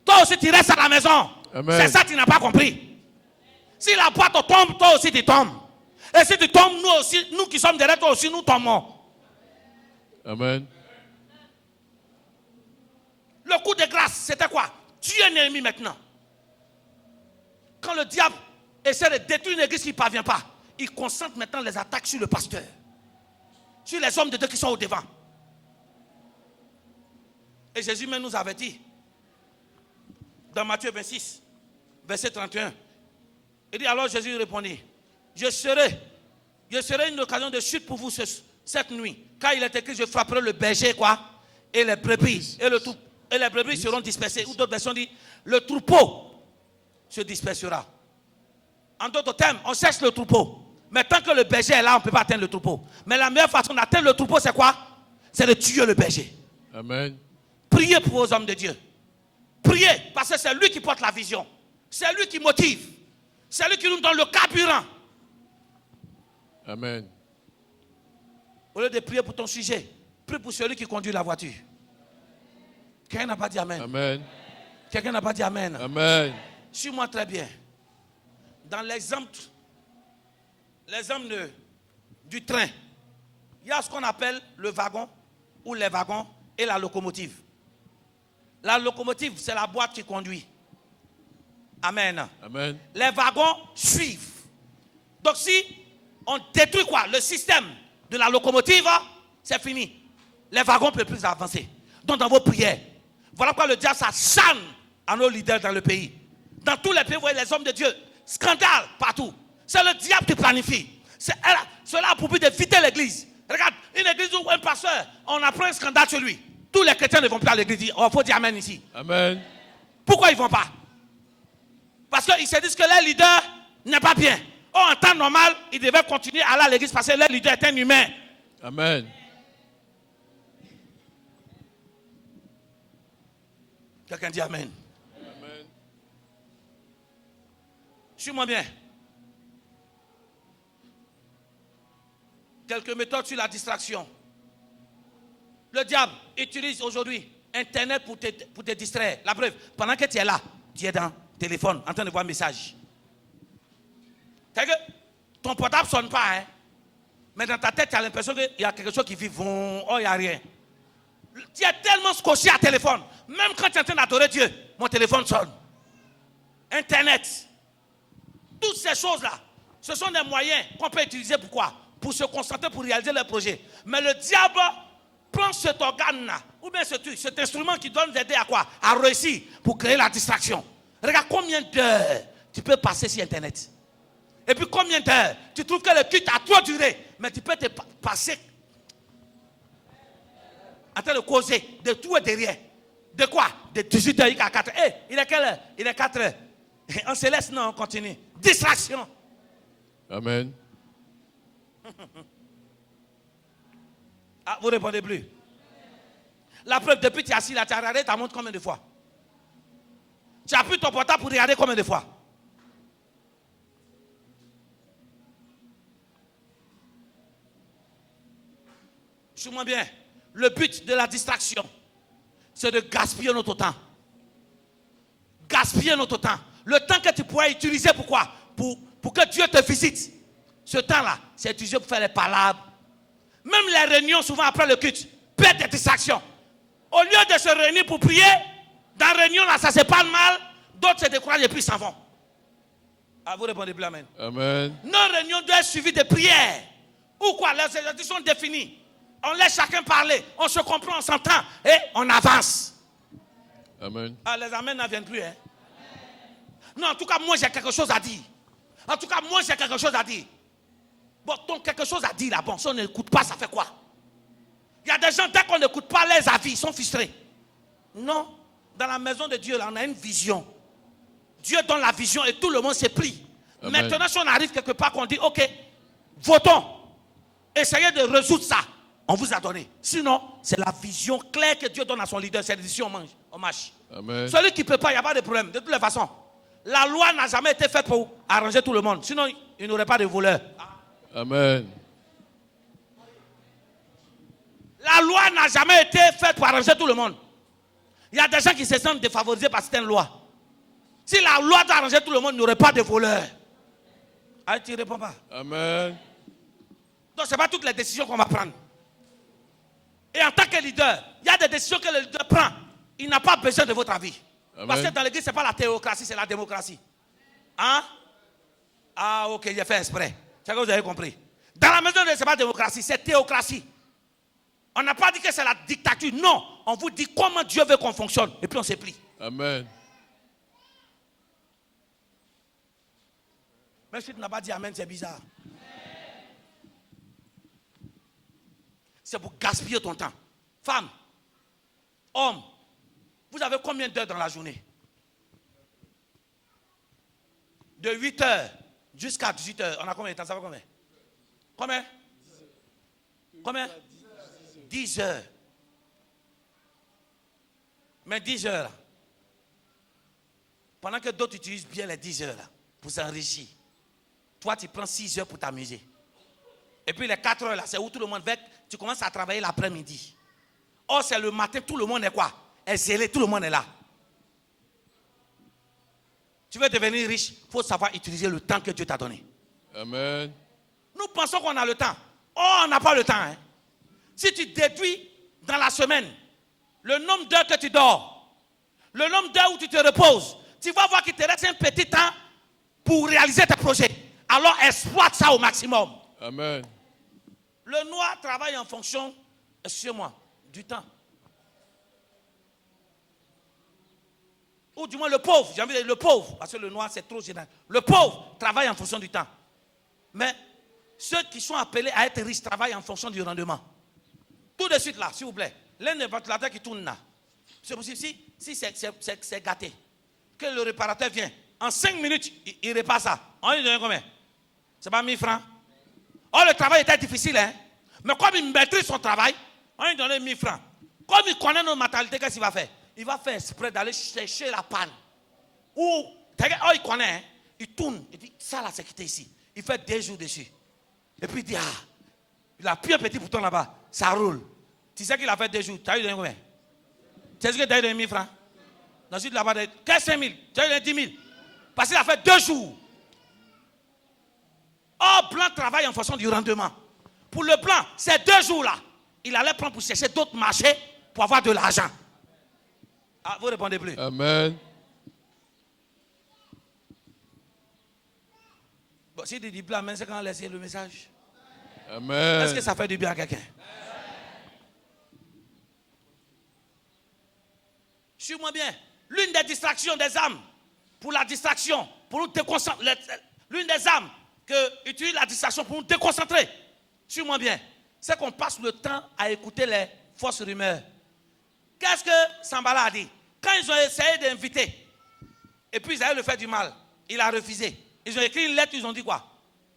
toi aussi tu restes à la maison. C'est ça que tu n'as pas compris. Si la porte tombe, toi aussi tu tombes. Et si tu tombes, nous aussi, nous qui sommes derrière toi aussi, nous tombons. Amen. Le coup de grâce, c'était quoi? Tuer Néhémie maintenant. Quand le diable essaie de détruire une église qui ne parvient pas, il concentre maintenant les attaques sur le pasteur. Sur les hommes de Dieu qui sont au devant. Et Jésus même nous avait dit, dans Matthieu 26, verset 31, il dit alors Jésus répondit, je serai une occasion de chute pour vous cette nuit. Car il est écrit, je frapperai le berger quoi, et les brebis, et les brebis seront dispersées. Ou d'autres versions disent, le troupeau se dispersera. En d'autres termes, on cherche le troupeau. Mais tant que le berger est là, on ne peut pas atteindre le troupeau. Mais la meilleure façon d'atteindre le troupeau, c'est quoi? C'est de tuer le berger. Amen. Priez pour vos hommes de Dieu. Priez, parce que c'est lui qui porte la vision. C'est lui qui motive. C'est lui qui nous donne le carburant. Amen. Au lieu de prier pour ton sujet, prie pour celui qui conduit la voiture. Quelqu'un n'a pas dit Amen. Amen. Quelqu'un n'a pas dit Amen. Amen. Suis-moi très bien. Dans l'exemple du train, il y a ce qu'on appelle le wagon ou les wagons et la locomotive. La locomotive, c'est la boîte qui conduit. Amen. Amen. Les wagons suivent. Donc si on détruit quoi? Le système de la locomotive, c'est fini. Les wagons ne peuvent plus avancer. Donc dans vos prières, voilà pourquoi le diable s'acharne à nos leaders dans le pays. Dans tous les pays, vous voyez les hommes de Dieu. Scandale partout. C'est le diable qui planifie. Cela a pour but d'éviter l'église. Regarde, une église où un pasteur, on apprend un scandale sur lui. Tous les chrétiens ne vont plus à l'église. Il faut dire Amen ici. Amen. Pourquoi ils ne vont pas? Parce qu'ils se disent que leur leader n'est pas bien. En temps normal, ils devaient continuer à aller à l'église parce que leur leader est un humain. Amen. Quelqu'un dit Amen. Amen. Suis-moi bien. Quelques méthodes sur la distraction. Le diable utilise aujourd'hui Internet pour te distraire. La preuve, pendant que tu es là, tu es dans le téléphone en train de voir un message. C'est que ton portable ne sonne pas, hein? Mais dans ta tête, tu as l'impression qu'il y a quelque chose qui vit. Oh, il n'y a rien. Tu es tellement scotché à téléphone. Même quand tu es en train d'adorer Dieu, mon téléphone sonne. Internet. Toutes ces choses-là, ce sont des moyens qu'on peut utiliser pour quoi? Pour se concentrer, pour réaliser les projets. Mais le diable prend cet organe-là, ou bien cet instrument qui doit nous aider à quoi? À réussir, pour créer la distraction. Regarde combien d'heures tu peux passer sur Internet. Et puis combien d'heures tu trouves que le culte a trop duré, mais tu peux te passer en train de causer de tout et de rien. De quoi? De 18h à 4h. Il est quelle heure? Il est 4h. On se laisse, non, on continue. Distraction. Amen. Ah, vous ne répondez plus. La preuve, depuis que tu es assis là, tu as regardé ta montre combien de fois? Tu as pris ton portable pour regarder combien de fois? Suis-moi bien. Le but de la distraction, c'est de gaspiller notre temps. Gaspiller notre temps. Le temps que tu pourrais utiliser pour quoi? Pour que Dieu te visite. Ce temps-là, c'est utilisé pour faire les palabres. Même les réunions, souvent après le culte, peut être des distractions. Au lieu de se réunir pour prier, dans la réunion, là, ça se parle mal. D'autres se découragent et puis s'en vont. Ah, vous répondez plus, amen. Amen. Nos réunions doivent être suivies de prières. Ou quoi? Les objectifs sont définis. On laisse chacun parler. On se comprend, on s'entend. Et on avance. Amen. Ah, les amens n'en viennent plus, hein? Non, en tout cas, moi, j'ai quelque chose à dire. En tout cas, moi, j'ai quelque chose à dire. Bon, donc, quelque chose à dire là. Bon, si on n'écoute pas, ça fait quoi? Il y a des gens, dès qu'on n'écoute pas les avis, ils sont frustrés. Non. Dans la maison de Dieu, là, on a une vision. Dieu donne la vision et tout le monde se plie. Amen. Maintenant, si on arrive quelque part, qu'on dit, OK, votons. Essayez de résoudre ça. On vous a donné. Sinon, c'est la vision claire que Dieu donne à son leader. C'est l'édition, on marche. Amen. Celui qui ne peut pas, il n'y a pas de problème. De toutes les façons, la loi n'a jamais été faite pour arranger tout le monde. Sinon, il n'y aurait pas de voleurs. Amen. La loi n'a jamais été faite pour arranger tout le monde. Il y a des gens qui se sentent défavorisés par certaines lois. Si la loi doit arranger tout le monde, il n'y aurait pas de voleurs. Ah, tu ne réponds pas. Amen. Donc, ce n'est pas toutes les décisions qu'on va prendre. Et en tant que leader, il y a des décisions que le leader prend. Il n'a pas besoin de votre avis. Amen. Parce que dans l'église, ce n'est pas la théocratie, c'est la démocratie. Hein? Ah, ok, j'ai fait exprès. C'est que vous avez compris. Dans la maison de Dieu, ce n'est pas démocratie, c'est théocratie. On n'a pas dit que c'est la dictature. Non, on vous dit comment Dieu veut qu'on fonctionne. Et puis on se plie. Amen. Même si tu n'as pas dit Amen, c'est bizarre. C'est pour gaspiller ton temps. Femme, homme, vous avez combien d'heures dans la journée? De 8 heures jusqu'à 18 heures. On a combien de temps? Ça va combien? Combien? Combien? 10 heures. Mais 10 heures, là, pendant que d'autres utilisent bien les 10 heures là, pour s'enrichir, toi, tu prends 6 heures pour t'amuser. Et puis les 4 heures, là, c'est où tout le monde va. Tu commences à travailler l'après-midi. Or, c'est le matin, tout le monde est quoi? Est zélé, tout le monde est là. Tu veux devenir riche, il faut savoir utiliser le temps que Dieu t'a donné. Amen. Nous pensons qu'on a le temps. Oh, on n'a pas le temps. Hein. Si tu déduis dans la semaine le nombre d'heures que tu dors, le nombre d'heures où tu te reposes, tu vas voir qu'il te reste un petit temps pour réaliser tes projets. Alors exploite ça au maximum. Amen. Le noir travaille en fonction, excusez-moi, du temps. Ou du moins le pauvre, j'ai envie de dire le pauvre, parce que le noir c'est trop général. Le pauvre travaille en fonction du temps. Mais ceux qui sont appelés à être riches travaillent en fonction du rendement. Tout de suite là, s'il vous plaît, l'un des ventilateurs qui tourne là, c'est possible si c'est gâté, que le réparateur vient, en 5 minutes, il répare ça. On lui donne combien? C'est pas 1000 francs. Oh, le travail était difficile, hein. Mais comme il maîtrise son travail, on lui donne 1000 francs. Comme il connaît nos mentalités, qu'est-ce qu'il va faire? Il va faire exprès d'aller chercher la panne. Ou, il connaît, hein? Il tourne, il dit, ça là, c'est quitté ici. Il fait 2 jours dessus. Et puis il dit, ah, il a pris un petit bouton là-bas, ça roule. Tu sais qu'il a fait 2 jours, tu as eu donné combien? Tu sais que tu as eu donné 1000 francs? Ensuite là-bas, 15 000, tu as eu donné 10 000. Parce qu'il a fait 2 jours. Oh, blanc travaille en fonction du rendement. Pour le blanc, ces 2 jours-là, il allait prendre pour chercher d'autres marchés pour avoir de l'argent. Ah, vous ne répondez plus. Amen. Bon, si tu dis blanc, c'est quand on laisse le message. Amen. Est-ce que ça fait du bien à quelqu'un? Suis-moi bien. L'une des distractions des âmes, pour la distraction, pour nous déconcentrer, l'une des âmes que utilise la distraction pour nous déconcentrer, suis-moi bien, c'est qu'on passe le temps à écouter les fausses rumeurs. Qu'est-ce que Sambala a dit? Quand ils ont essayé d'inviter Et puis ils allaient le faire du mal. Il a refusé. Ils ont écrit une lettre, ils ont dit quoi?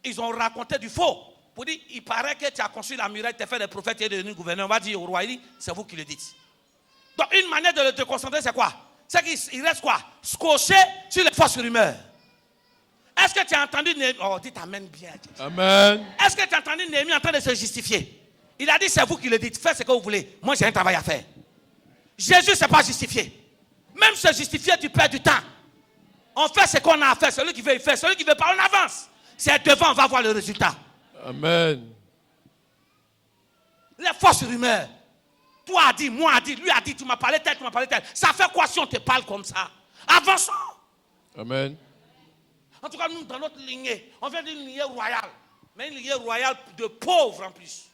Ils ont raconté du faux. Pour dire, il paraît que tu as construit la muraille, tu as fait des prophètes, tu es devenu gouverneur. On va dire au roi, il dit, c'est vous qui le dites. Donc une manière de te concentrer, c'est quoi? C'est qu'il reste quoi? Scotché sur les fausses rumeurs. Est-ce que tu as entendu Néhémie? Oh, dis t'amènes bien. Amen. Est-ce que tu as entendu Néhémie en train de se justifier? Il a dit, c'est vous qui le dites, faites ce que vous voulez. Moi, j'ai un travail à faire. Jésus ne s'est pas justifié. Même se justifier, tu perds du temps. On fait ce qu'on a à faire. Celui qui veut, il fait. Celui qui ne veut pas, on avance. C'est devant, on va voir le résultat. Amen. Les fausses rumeurs. Toi a dit, moi a dit, lui a dit, tu m'as parlé tel, tu m'as parlé tel. Ça fait quoi si on te parle comme ça? Avançons. Amen. En tout cas, nous, dans notre lignée, on vient d'une lignée royale. Mais une lignée royale de pauvres en plus.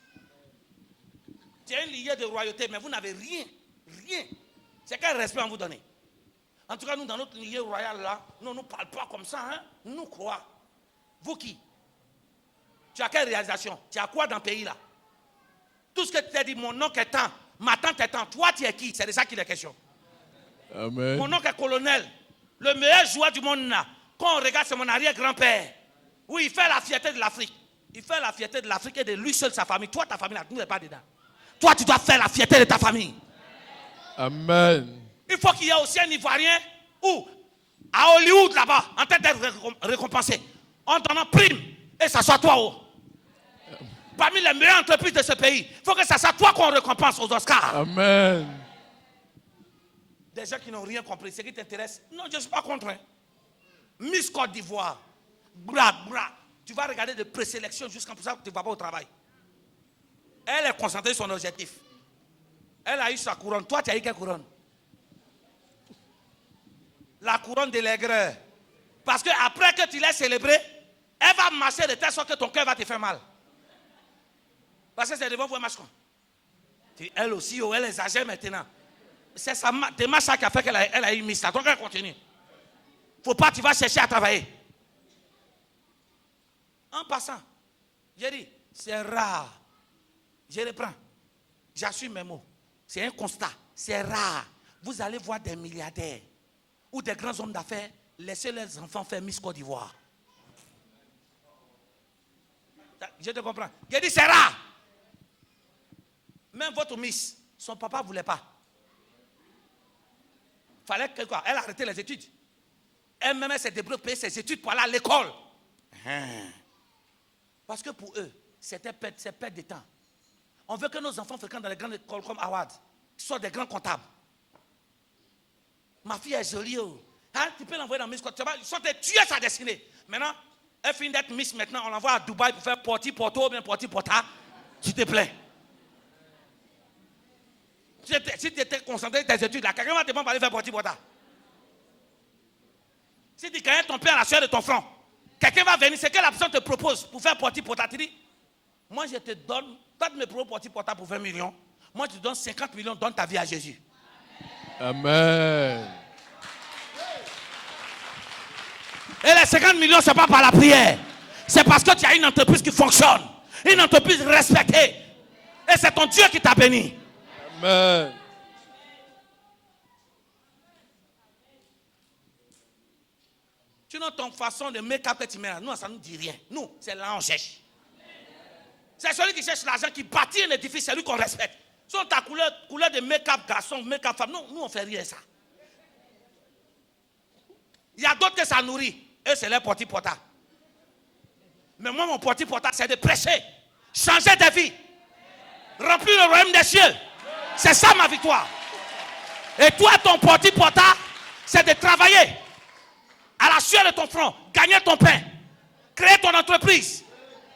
C'est une lignée de royauté, mais vous n'avez rien. Rien. C'est quel respect on vous donne? En tout cas, nous, dans notre lignée royale, là, nous ne parlons pas comme ça. Hein? Nous quoi? Vous qui? Tu as quelle réalisation? Tu as quoi dans le pays là? Tout ce que tu t'as dit, mon oncle est tant, ma tante est tant. Toi, tu es qui? C'est de ça qu'il est question. Amen. Mon oncle est colonel. Le meilleur joueur du monde là. Quand on regarde, c'est mon arrière-grand-père. Oui, il fait la fierté de l'Afrique. Il fait la fierté de l'Afrique et de lui seul, sa famille. Toi, ta famille, là, tu n'es pas dedans. Toi, tu dois faire la fierté de ta famille. Amen. Il faut qu'il y ait aussi un Ivoirien ou à Hollywood là-bas, en train d'être récompensé. On donne un prime et ça soit toi. Parmi les meilleures entreprises de ce pays, il faut que ça soit toi qu'on récompense aux Oscars. Amen. Des gens qui n'ont rien compris, ce qui t'intéresse. Non, je ne suis pas contre. Hein. Miss Côte d'Ivoire, bra. Tu vas regarder de présélection jusqu'à pour ça que tu ne vas pas au travail. Elle est concentrée sur son objectif. Elle a eu sa couronne. Toi, tu as eu quelle couronne? La couronne de l'aigreur. Parce qu'après que tu l'aies célébrée, elle va marcher de telle sorte que ton cœur va te faire mal. Parce que c'est devant vous un match. Elle aussi, elle exagère maintenant. C'est sa démarche qui a fait qu'elle a eu mis ça. Donc elle continue. Faut pas, tu vas chercher à travailler. En passant, j'ai dit, c'est rare. Je reprends. J'assume mes mots. C'est un constat. C'est rare. Vous allez voir des milliardaires ou des grands hommes d'affaires laisser leurs enfants faire Miss Côte d'Ivoire. Je te comprends. J'ai dit, c'est rare. Même votre Miss, son papa ne voulait pas. Fallait que quoi? Elle a arrêté les études. Elle-même, elle s'est débrouillée pour payer ses études pour aller à l'école. Parce que pour eux, c'est perte de temps. On veut que nos enfants fréquentent dans les grandes écoles comme Howard, qui soient des grands comptables. Ma fille est jolie. Hein? Tu peux l'envoyer dans Miss Côte. Ils sont tuer sa destinée. Maintenant, elle finit d'être Miss maintenant. On l'envoie à Dubaï pour faire porti-porto, bien porti-porta. Tu te plains. Si tu étais concentré sur tes études, là, quelqu'un va te prendre pour aller faire porti-porta. Si tu gagnes ton pain à la sueur de ton front, quelqu'un va venir, c'est quelle option te propose pour faire porti-porta? Tu dis, moi je te donne, toi tu me proposes porti-porta pour 20 millions, moi tu donnes 50 millions, donne ta vie à Jésus. Amen. Et les 50 millions, ce n'est pas par la prière. C'est parce que tu as une entreprise qui fonctionne, une entreprise respectée. Et c'est ton Dieu qui t'a béni. Amen. Tu n'as ton façon de make-up que tu mets là. Nous, ça ne nous dit rien. Nous, c'est là on cherche. C'est celui qui cherche l'argent, qui bâtit un édifice, c'est lui qu'on respecte. Sur ta couleur de make-up garçon, make-up femme, nous on ne fait rien de ça. Il y a d'autres que ça nourrit. Eux, c'est leur porti-porta. Mais moi, mon porti-porta, c'est de prêcher, changer de vie, remplir le royaume des cieux. C'est ça ma victoire. Et toi, ton porti-porta, c'est de travailler à la sueur de ton front, gagner ton pain, créer ton entreprise,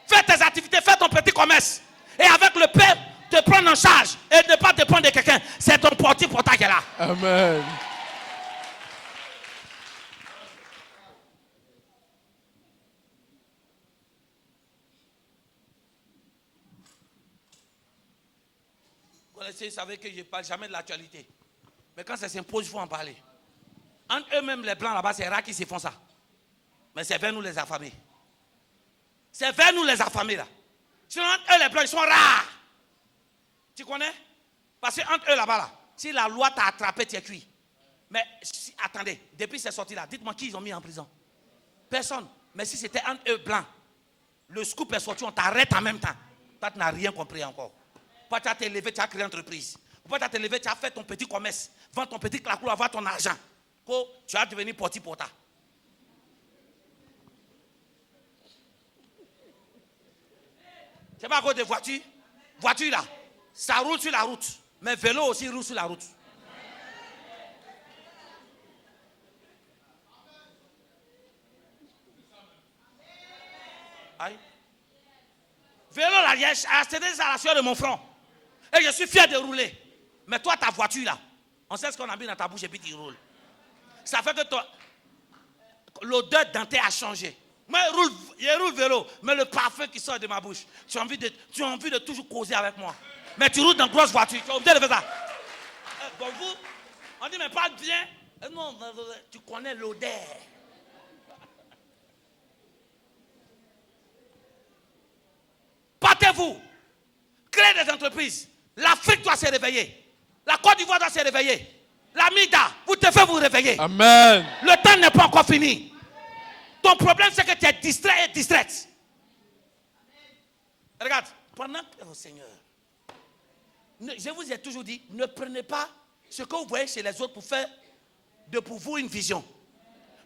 faire tes activités, faire ton petit commerce. Et avec le pain, te prendre en charge et ne pas dépendre de quelqu'un. C'est ton porti-porta qui est là. Amen. Vous savez que je ne parle jamais de l'actualité. Mais quand ça s'impose, il faut en parler. Entre eux-mêmes, les blancs là-bas, c'est rare qu'ils se font ça. Mais c'est vers nous les affamés. C'est vers nous les affamés là. Sinon, entre eux les blancs, ils sont rares. Tu connais? Parce que entre eux là-bas, là, si la loi t'a attrapé, tu es cuit. Mais attendez, depuis ces sorties-là, dites-moi qui ils ont mis en prison? Personne. Mais si c'était un œuf blanc, le scoop est sorti, on t'arrête en même temps. Toi, tu n'as rien compris encore. Pourquoi tu as t'élevé, tu as créé une entreprise. Pourquoi tu as t'élevé, tu as fait ton petit commerce. Vends ton petit clacou, avoir ton argent. Tu vas devenir porti-porta. C'est pas à cause de voiture. Voiture là, ça roule sur la route. Mais vélo aussi roule sur la route. Aïe. Vélo là, j'ai acheté ça à la sueur de mon front. Et je suis fier de rouler. Mais toi, ta voiture là, on sait ce qu'on a mis dans ta bouche et puis tu roules. Ça fait que l'odeur dentaire a changé. Moi, je roule vélo, mais le parfum qui sort de ma bouche, tu as envie de toujours causer avec moi. Mais tu roules dans une grosse voiture, tu as obligé de faire ça. Bon, vous, on dit, mais parle bien. Non, tu connais l'odeur. Partez-vous. Créez des entreprises. L'Afrique doit se réveiller. La Côte d'Ivoire doit se réveiller. La MIDA, vous devez vous réveiller. Amen. Le temps n'est pas encore fini. Ton problème, c'est que tu es distrait et distraite. Regarde, pendant que, oh Seigneur, je vous ai toujours dit, ne prenez pas ce que vous voyez chez les autres pour faire pour vous une vision.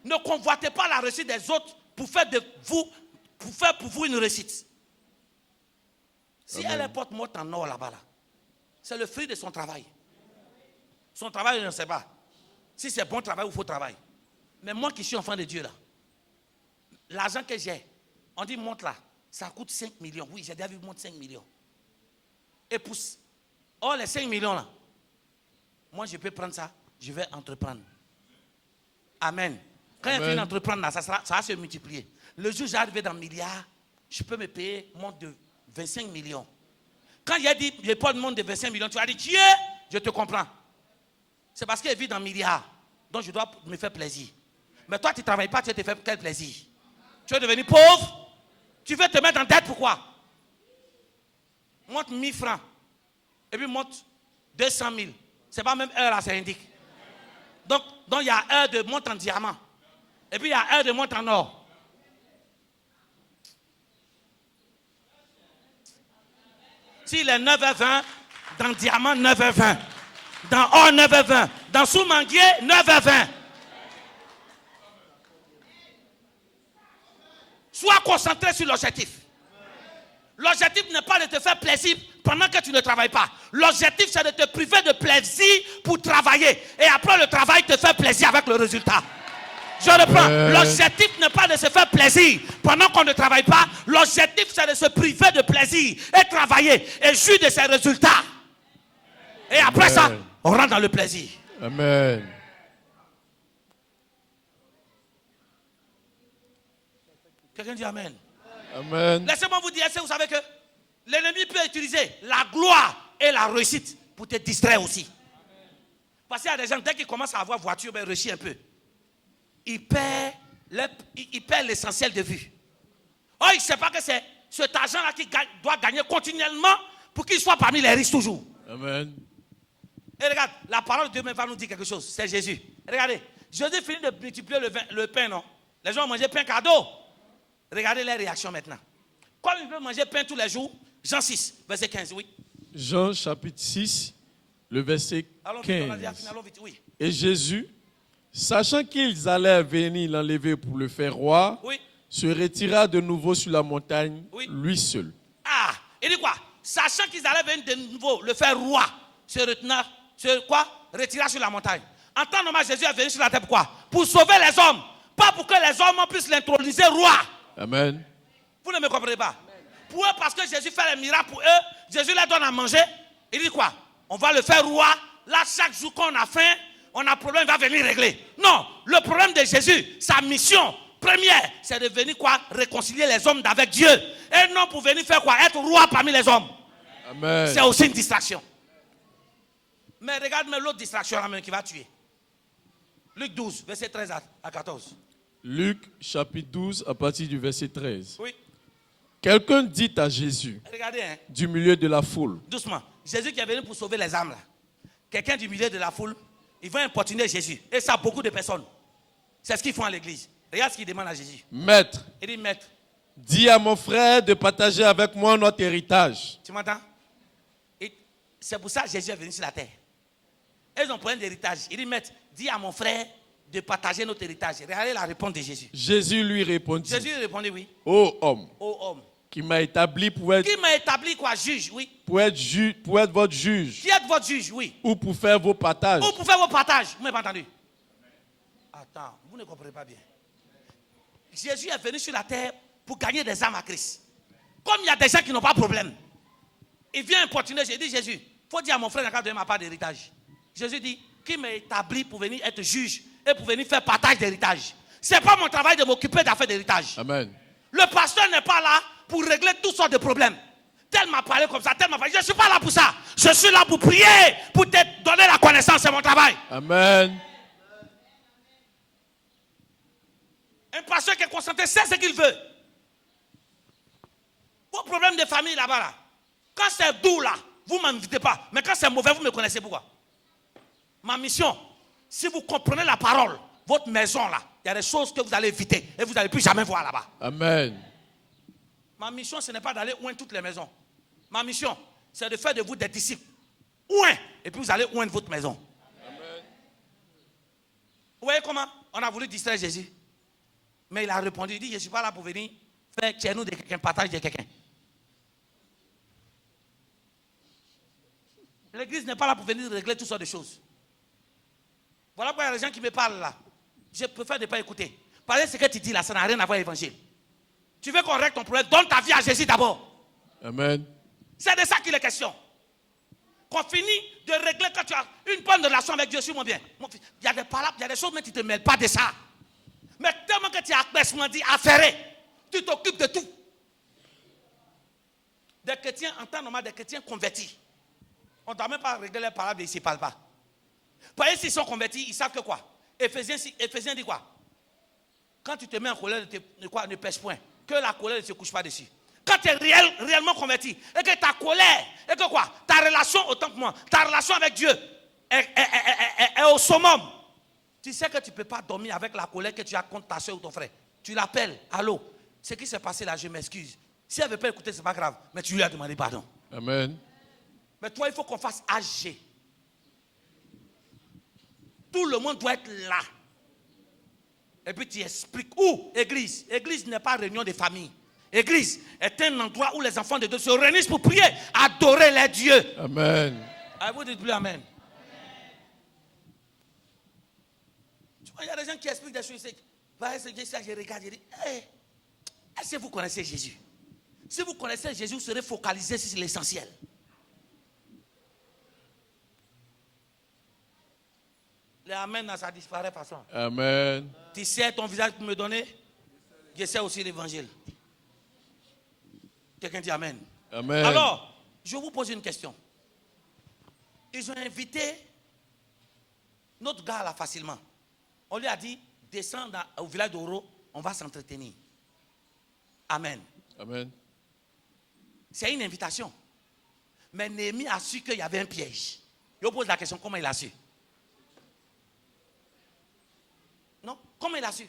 Ne convoitez pas la réussite des autres pour faire pour vous une réussite. Si elle est porte morte en or là-bas, c'est le fruit de son travail. Son travail, je ne sais pas. Si c'est bon travail ou faux travail. Mais moi qui suis enfant de Dieu là, l'argent que j'ai, on dit monte là, ça coûte 5 millions. Oui, j'ai déjà vu monte 5 millions. Et pousse. Oh, les 5 millions là, moi je peux prendre ça, je vais entreprendre. Amen. Quand il finit d'entreprendre là, ça va se multiplier. Le jour où j'arrive dans le milliard, je peux me payer monte de 25 millions. Quand il a dit, je pas de monte de 25 millions, tu as dit, Dieu, je te comprends. C'est parce qu'il vit dans le milliard. Donc je dois me faire plaisir. Mais toi, tu ne travailles pas, tu te fais quel plaisir? Tu veux devenir pauvre? Tu veux te mettre en dette, pourquoi? Monte 1000 francs. Et puis monte 200 000. Ce n'est pas même heure là, ça indique. Donc il y a heure de monte en diamant. Et puis il y a heure de monte en or. S'il est 9h20, dans diamant 9h20. Dans or 9h20. Dans sous-manguier 9h20. Sois concentré sur l'objectif. L'objectif n'est pas de te faire plaisir pendant que tu ne travailles pas. L'objectif, c'est de te priver de plaisir pour travailler. Et après le travail, te faire plaisir avec le résultat. Je reprends. L'objectif n'est pas de se faire plaisir pendant qu'on ne travaille pas. L'objectif, c'est de se priver de plaisir et travailler et jouir de ses résultats. Et après ça, on rentre dans le plaisir. Amen. Quelqu'un dit Amen. Amen. Laissez-moi vous dire, vous savez que l'ennemi peut utiliser la gloire et la réussite pour te distraire aussi. Parce qu'il y a des gens, dès qu'ils commencent à avoir voiture, ben, réussir un peu. Ils perdent l'essentiel de vue. Oh, il ne sait pas que c'est cet argent-là qu'il doit gagner continuellement pour qu'il soit parmi les riches toujours. Amen. Et regarde, la parole de Dieu va nous dire quelque chose. C'est Jésus. Regardez, Jésus finit de multiplier le pain, non? Les gens ont mangé pain cadeau. Regardez les réactions maintenant. Comme ils veulent manger pain tous les jours, Jean 6, verset 15, oui. Jean chapitre 6, le verset 15. Allons vite, oui. Et Jésus, sachant qu'ils allaient venir l'enlever pour le faire roi, oui, se retira de nouveau sur la montagne, oui, lui seul. Ah, il dit quoi? Sachant qu'ils allaient venir de nouveau le faire roi, retira sur la montagne. En temps normal, Jésus est venu sur la terre pour quoi? Pour sauver les hommes. Pas pour que les hommes puissent l'introniser roi. Amen. Vous ne me comprenez pas? Pour eux, parce que Jésus fait les miracles pour eux, Jésus leur donne à manger. Il dit quoi? On va le faire roi. Là, chaque jour qu'on a faim, on a problème, il va venir régler. Non, le problème de Jésus, sa mission première, c'est de venir quoi? Réconcilier les hommes avec Dieu. Et non pour venir faire quoi? Être roi parmi les hommes. Amen. C'est aussi une distraction. Mais regarde-moi l'autre distraction là même qui va tuer. Luc 12, verset 13 à 14. Luc chapitre 12, à partir du verset 13. Oui. Quelqu'un dit à Jésus, regardez, hein, du milieu de la foule. Doucement. Jésus qui est venu pour sauver les âmes là. Quelqu'un du milieu de la foule Ils vont importuner Jésus. Et ça, beaucoup de personnes. C'est ce qu'ils font à l'église. Regarde ce qu'ils demandent à Jésus. Maître, Il dit, maître, dis à mon frère de partager avec moi notre héritage. tu m'entends? Et c'est pour ça que Jésus est venu sur la terre. Ils ont problème d'héritage. Il dit, maître, dis à mon frère de partager notre héritage. Regardez la réponse de Jésus. Jésus lui répondit, Jésus répondit, oui. ô homme, Ô homme. qui m'a établi pour être, Qui m'a établi quoi? Juge, oui. pour être votre juge, Qui est votre juge, oui. ou pour faire vos partages. Ou pour faire vos partages. Vous m'avez pas entendu? Attends, vous ne comprenez pas bien. Jésus est venu sur la terre pour gagner des âmes à Christ. Comme il y a des gens qui n'ont pas de problème, il vient importuner. J'ai dit, Jésus, il faut dire à mon frère n'a qu'à donner ma part d'héritage. Jésus dit, qui m'a établi pour venir être juge et pour venir faire partage d'héritage. Ce n'est pas mon travail de m'occuper d'affaires d'héritage. Amen. Le pasteur n'est pas là pour régler toutes sortes de problèmes. Tel m'a parlé comme ça, tel m'a parlé. Je ne suis pas là pour ça. Je suis là pour prier, pour te donner la connaissance. C'est mon travail. Amen. Un pasteur qui est concentré sait ce qu'il veut. Vos problèmes de famille là-bas, là, quand c'est doux là, vous ne m'invitez pas. Mais quand c'est mauvais, vous me connaissez pourquoi? Ma mission, si vous comprenez la parole, votre maison là, il y a des choses que vous allez éviter et vous n'allez plus jamais voir là-bas. Amen. Ma mission, ce n'est pas d'aller oindre toutes les maisons. Ma mission, c'est de faire de vous des disciples. Oint, et puis vous allez oindre votre maison. Amen. Vous voyez comment on a voulu distraire Jésus? Mais il a répondu, il dit, je ne suis pas là pour venir faire chez nous de quelqu'un, partage de quelqu'un. L'église n'est pas là pour venir régler toutes sortes de choses. Voilà pourquoi il y a des gens qui me parlent là. Je préfère ne pas écouter. Parce que ce que tu dis là, ça n'a rien à voir avec l'évangile. Tu veux qu'on règle ton problème, donne ta vie à Jésus d'abord. Amen. C'est de ça qu'il est question. Qu'on finit de régler quand tu as une bonne relation avec Dieu, suis-moi bien. Il y a des paroles, il y a des choses, mais tu ne te mêles pas de ça. Mais tellement que tu as expressement dit affairé, tu t'occupes de tout. Des chrétiens, en temps normal, des chrétiens convertis. On ne doit même pas régler les paroles, ils ne s'y parlent pas. Parce que s'ils sont convertis, ils savent que quoi? Éphésiens dit quoi? Quand tu te mets en colère, ne pêche point. Que la colère ne se couche pas dessus. Quand tu es réellement converti, et que ta colère, et que quoi? Ta relation, autant que moi, ta relation avec Dieu est au summum. Tu sais que tu ne peux pas dormir avec la colère que tu as contre ta soeur ou ton frère. Tu l'appelles, allô, ce qui s'est passé là, je m'excuse. Si elle ne veut pas écouter, ce n'est pas grave. Mais tu lui as demandé pardon. Amen. Mais toi, il faut qu'on fasse AG. Tout le monde doit être là. Et puis tu expliques où? Église. Église n'est pas réunion de famille. Église est un endroit où les enfants de Dieu se réunissent pour prier, adorer les dieux. Amen. Ah, vous dites plus amen. Tu vois, il y a des gens qui expliquent des choses. Je regarde, je dis, hey, est-ce que vous connaissez Jésus? Si vous connaissez Jésus, vous serez focalisé sur l'essentiel. Les amen, ça disparaît de façon. Amen. Tu sais ton visage pour me donner? Je sais aussi l'évangile. Quelqu'un dit amen. Amen. Alors, je vous pose une question. Ils ont invité notre gars là facilement. On lui a dit, descends au village d'Oro, on va s'entretenir. Amen. Amen. C'est une invitation. Mais Néhémie a su qu'il y avait un piège. Je vous pose la question, comment il a su? Non? Comment il a su?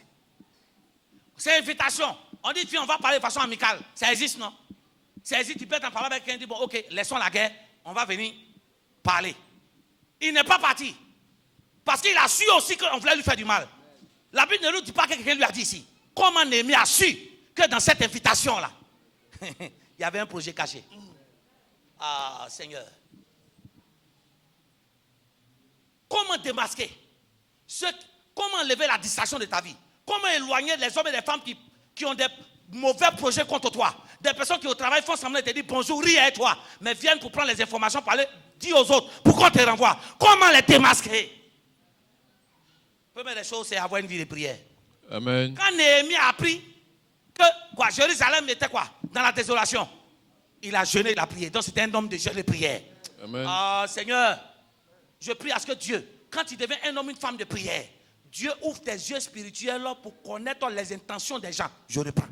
C'est une invitation. On dit, puis on va parler de façon amicale. Ça existe, non? Ça existe, tu peux t'en parler avec quelqu'un, dit, bon, ok, laissons la guerre, on va venir parler. Il n'est pas parti. Parce qu'il a su aussi qu'on voulait lui faire du mal. La Bible ne nous dit pas que quelqu'un lui a dit ici. Comment Néhémie a su que dans cette invitation-là, il y avait un projet caché? Ah, Seigneur. Comment démasquer? Comment enlever la distraction de ta vie? Comment éloigner les hommes et les femmes qui ont des mauvais projets contre toi? Des personnes qui au travail font semblant de te dire bonjour, rient avec toi, mais viennent pour prendre les informations, parler, dire aux autres, pourquoi on te renvoie? Comment les démasquer? La première des choses, c'est avoir une vie de prière. Amen. Quand Néhémie a appris que quoi, Jérusalem était quoi? Dans la désolation. Il a jeûné, il a prié. Donc c'était un homme de jeûne et de prière. Amen. Ah, Seigneur, je prie à ce que Dieu, quand tu deviens un homme, une femme de prière, Dieu ouvre tes yeux spirituels pour connaître les intentions des gens. Je reprends.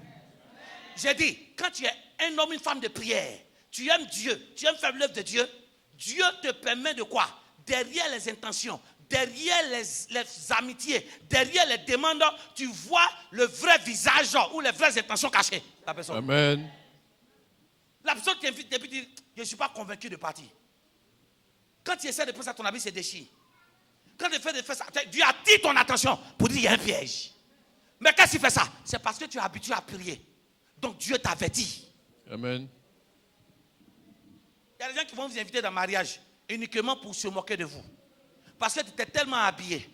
J'ai dit, quand tu es un homme, une femme de prière, tu aimes Dieu, tu aimes faire l'œuvre de Dieu, Dieu te permet de quoi? Derrière les intentions, derrière les amitiés, derrière les demandes, tu vois le vrai visage ou les vraies intentions cachées. La personne. Amen. La personne qui invite depuis dire, je ne suis pas convaincu de partir. Quand tu essaies de prendre ça, ton habit se déchire. Quand tu fais de faire ça, Dieu attire ton attention pour dire qu'il y a un piège. Mais qu'est-ce qui fait ça? C'est parce que tu es habitué à prier. Donc Dieu t'avertit. Amen. Il y a des gens qui vont vous inviter dans le mariage uniquement pour se moquer de vous. Parce que tu étais tellement habillé.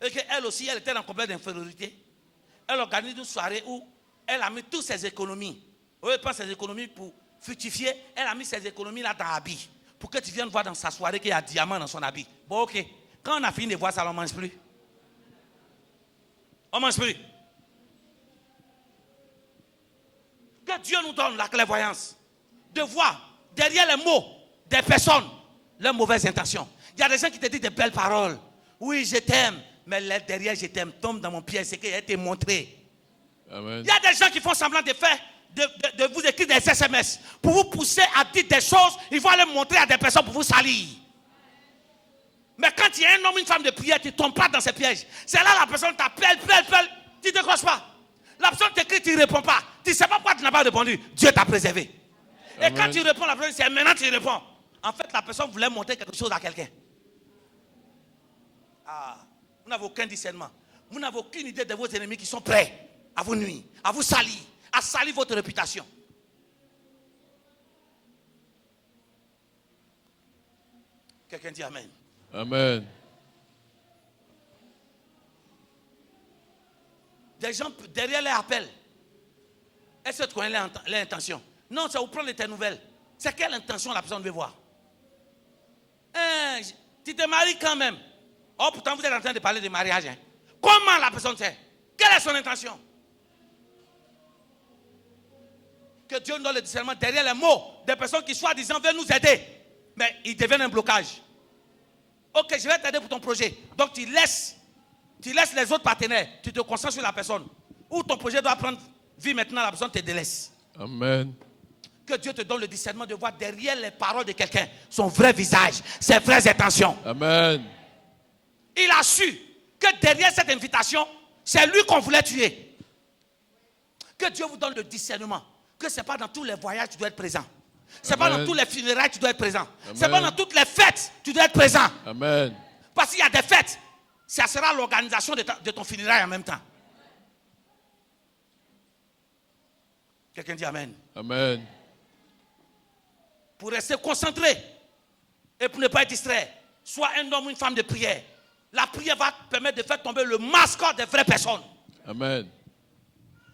Et qu'elle aussi, elle était en complet d'infériorité. Elle organise une soirée où elle a mis toutes ses économies. Elle prend ses économies pour fructifier. Elle a mis ses économies là dans l'habit. Pour que tu viennes voir dans sa soirée qu'il y a un diamant dans son habit. Bon, ok. Quand on a fini de voir ça, on ne mange plus. On ne mange plus. Que Dieu nous donne la clairvoyance de voir derrière les mots des personnes leurs mauvaises intentions. Il y a des gens qui te disent des belles paroles. Oui, je t'aime. Mais derrière, je t'aime, tombe dans mon pied. C'est qu'il a été montré. Amen. Il y a des gens qui font semblant de faire, de vous écrire des SMS pour vous pousser à dire des choses. Ils vont aller montrer à des personnes pour vous salir. Mais quand il y a un homme, une femme de prière, tu ne tombes pas dans ces pièges. C'est là la personne t'appelle, tu ne décroches pas. La personne t'écrit, tu ne réponds pas. Tu ne sais pas pourquoi tu n'as pas répondu. Dieu t'a préservé. Amen. Et quand tu réponds, la personne, c'est maintenant que tu réponds. En fait, la personne voulait montrer quelque chose à quelqu'un. Ah, vous n'avez aucun discernement. Vous n'avez aucune idée de vos ennemis qui sont prêts à vous nuire, à vous salir, à salir votre réputation. Quelqu'un dit Amen. Amen. Des gens derrière les appels. Est-ce que tu connais les intentions? Non, ça vous prend tes nouvelles. C'est quelle intention la personne veut voir? Tu te maries quand même. Oh, pourtant vous êtes en train de parler de mariage. Hein. Comment la personne sait? Quelle est son intention? Que Dieu nous donne le discernement derrière les mots des personnes qui soi-disant veulent nous aider. Mais ils deviennent un blocage. Ok, je vais t'aider pour ton projet. Donc tu laisses les autres partenaires. Tu te concentres sur la personne. Ou ton projet doit prendre vie maintenant, la personne te délaisse. Amen. Que Dieu te donne le discernement de voir derrière les paroles de quelqu'un son vrai visage, ses vraies intentions. Amen. Il a su que derrière cette invitation, c'est lui qu'on voulait tuer. Que Dieu vous donne le discernement. Que ce n'est pas dans tous les voyages que tu dois être présent. Ce n'est pas dans tous les funérailles que tu dois être présent. Ce n'est pas dans toutes les fêtes que tu dois être présent. Amen. Parce qu'il y a des fêtes. Ça sera l'organisation de ton funérail en même temps. Quelqu'un dit Amen. Amen. Pour rester concentré et pour ne pas être distrait, sois un homme ou une femme de prière. La prière va permettre de faire tomber le masque des vraies personnes. Amen.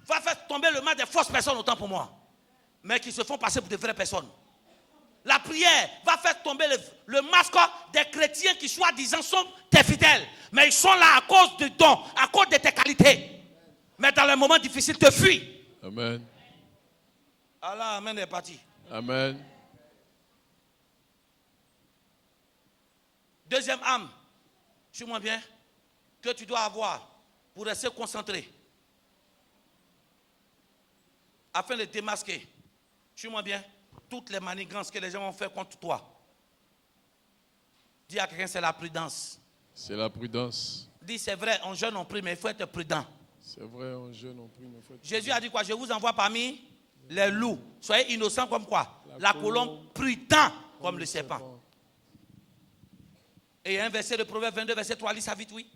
Va faire tomber le masque des fausses personnes, autant pour moi. Mais qui se font passer pour de vraies personnes. La prière va faire tomber le masque des chrétiens qui soi-disant sont tes fidèles. Mais ils sont là à cause de dons, à cause de tes qualités. Mais dans les moments difficiles, te fuient. Amen. Allah, Amen est parti. Amen. Deuxième âme, suis-moi bien, que tu dois avoir pour rester concentré. Afin de démasquer, suis-moi bien, toutes les manigances que les gens vont faire contre toi. Dis à quelqu'un, c'est la prudence. C'est la prudence. Dis, c'est vrai, on jeûne, on prie, mais il faut être prudent. C'est vrai, on jeûne, on prie, mais il faut être Jésus a dit quoi? Je vous envoie parmi les loups. Soyez innocents comme quoi? La colombe, prudent comme le serpent. Et il y a un verset de Proverbe 22, verset 3, lis ça vite, oui.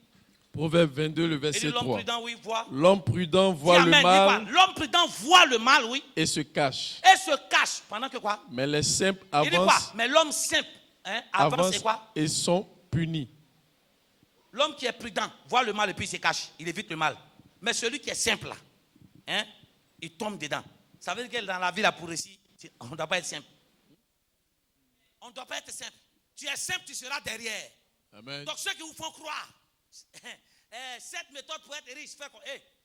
Proverbe 22, le Et verset l'homme 3. prudent, oui, voit. L'homme prudent voit Dis le amen, mal dis quoi? L'homme prudent voit le mal, oui. et se cache. Et se cache. Pendant que quoi? Mais les simples Il dit quoi? avancent, Mais l'homme simple, avance avancent et quoi? et sont punis. L'homme qui est prudent voit le mal et puis il se cache. Il évite le mal. Mais celui qui est simple là, il tombe dedans. Ça veut dire que dans la vie là pour réussir, on ne doit pas être simple. On ne doit pas être simple. Tu es simple, tu seras derrière. Amen. Donc ceux qui vous font croire, cette méthode pour être riche,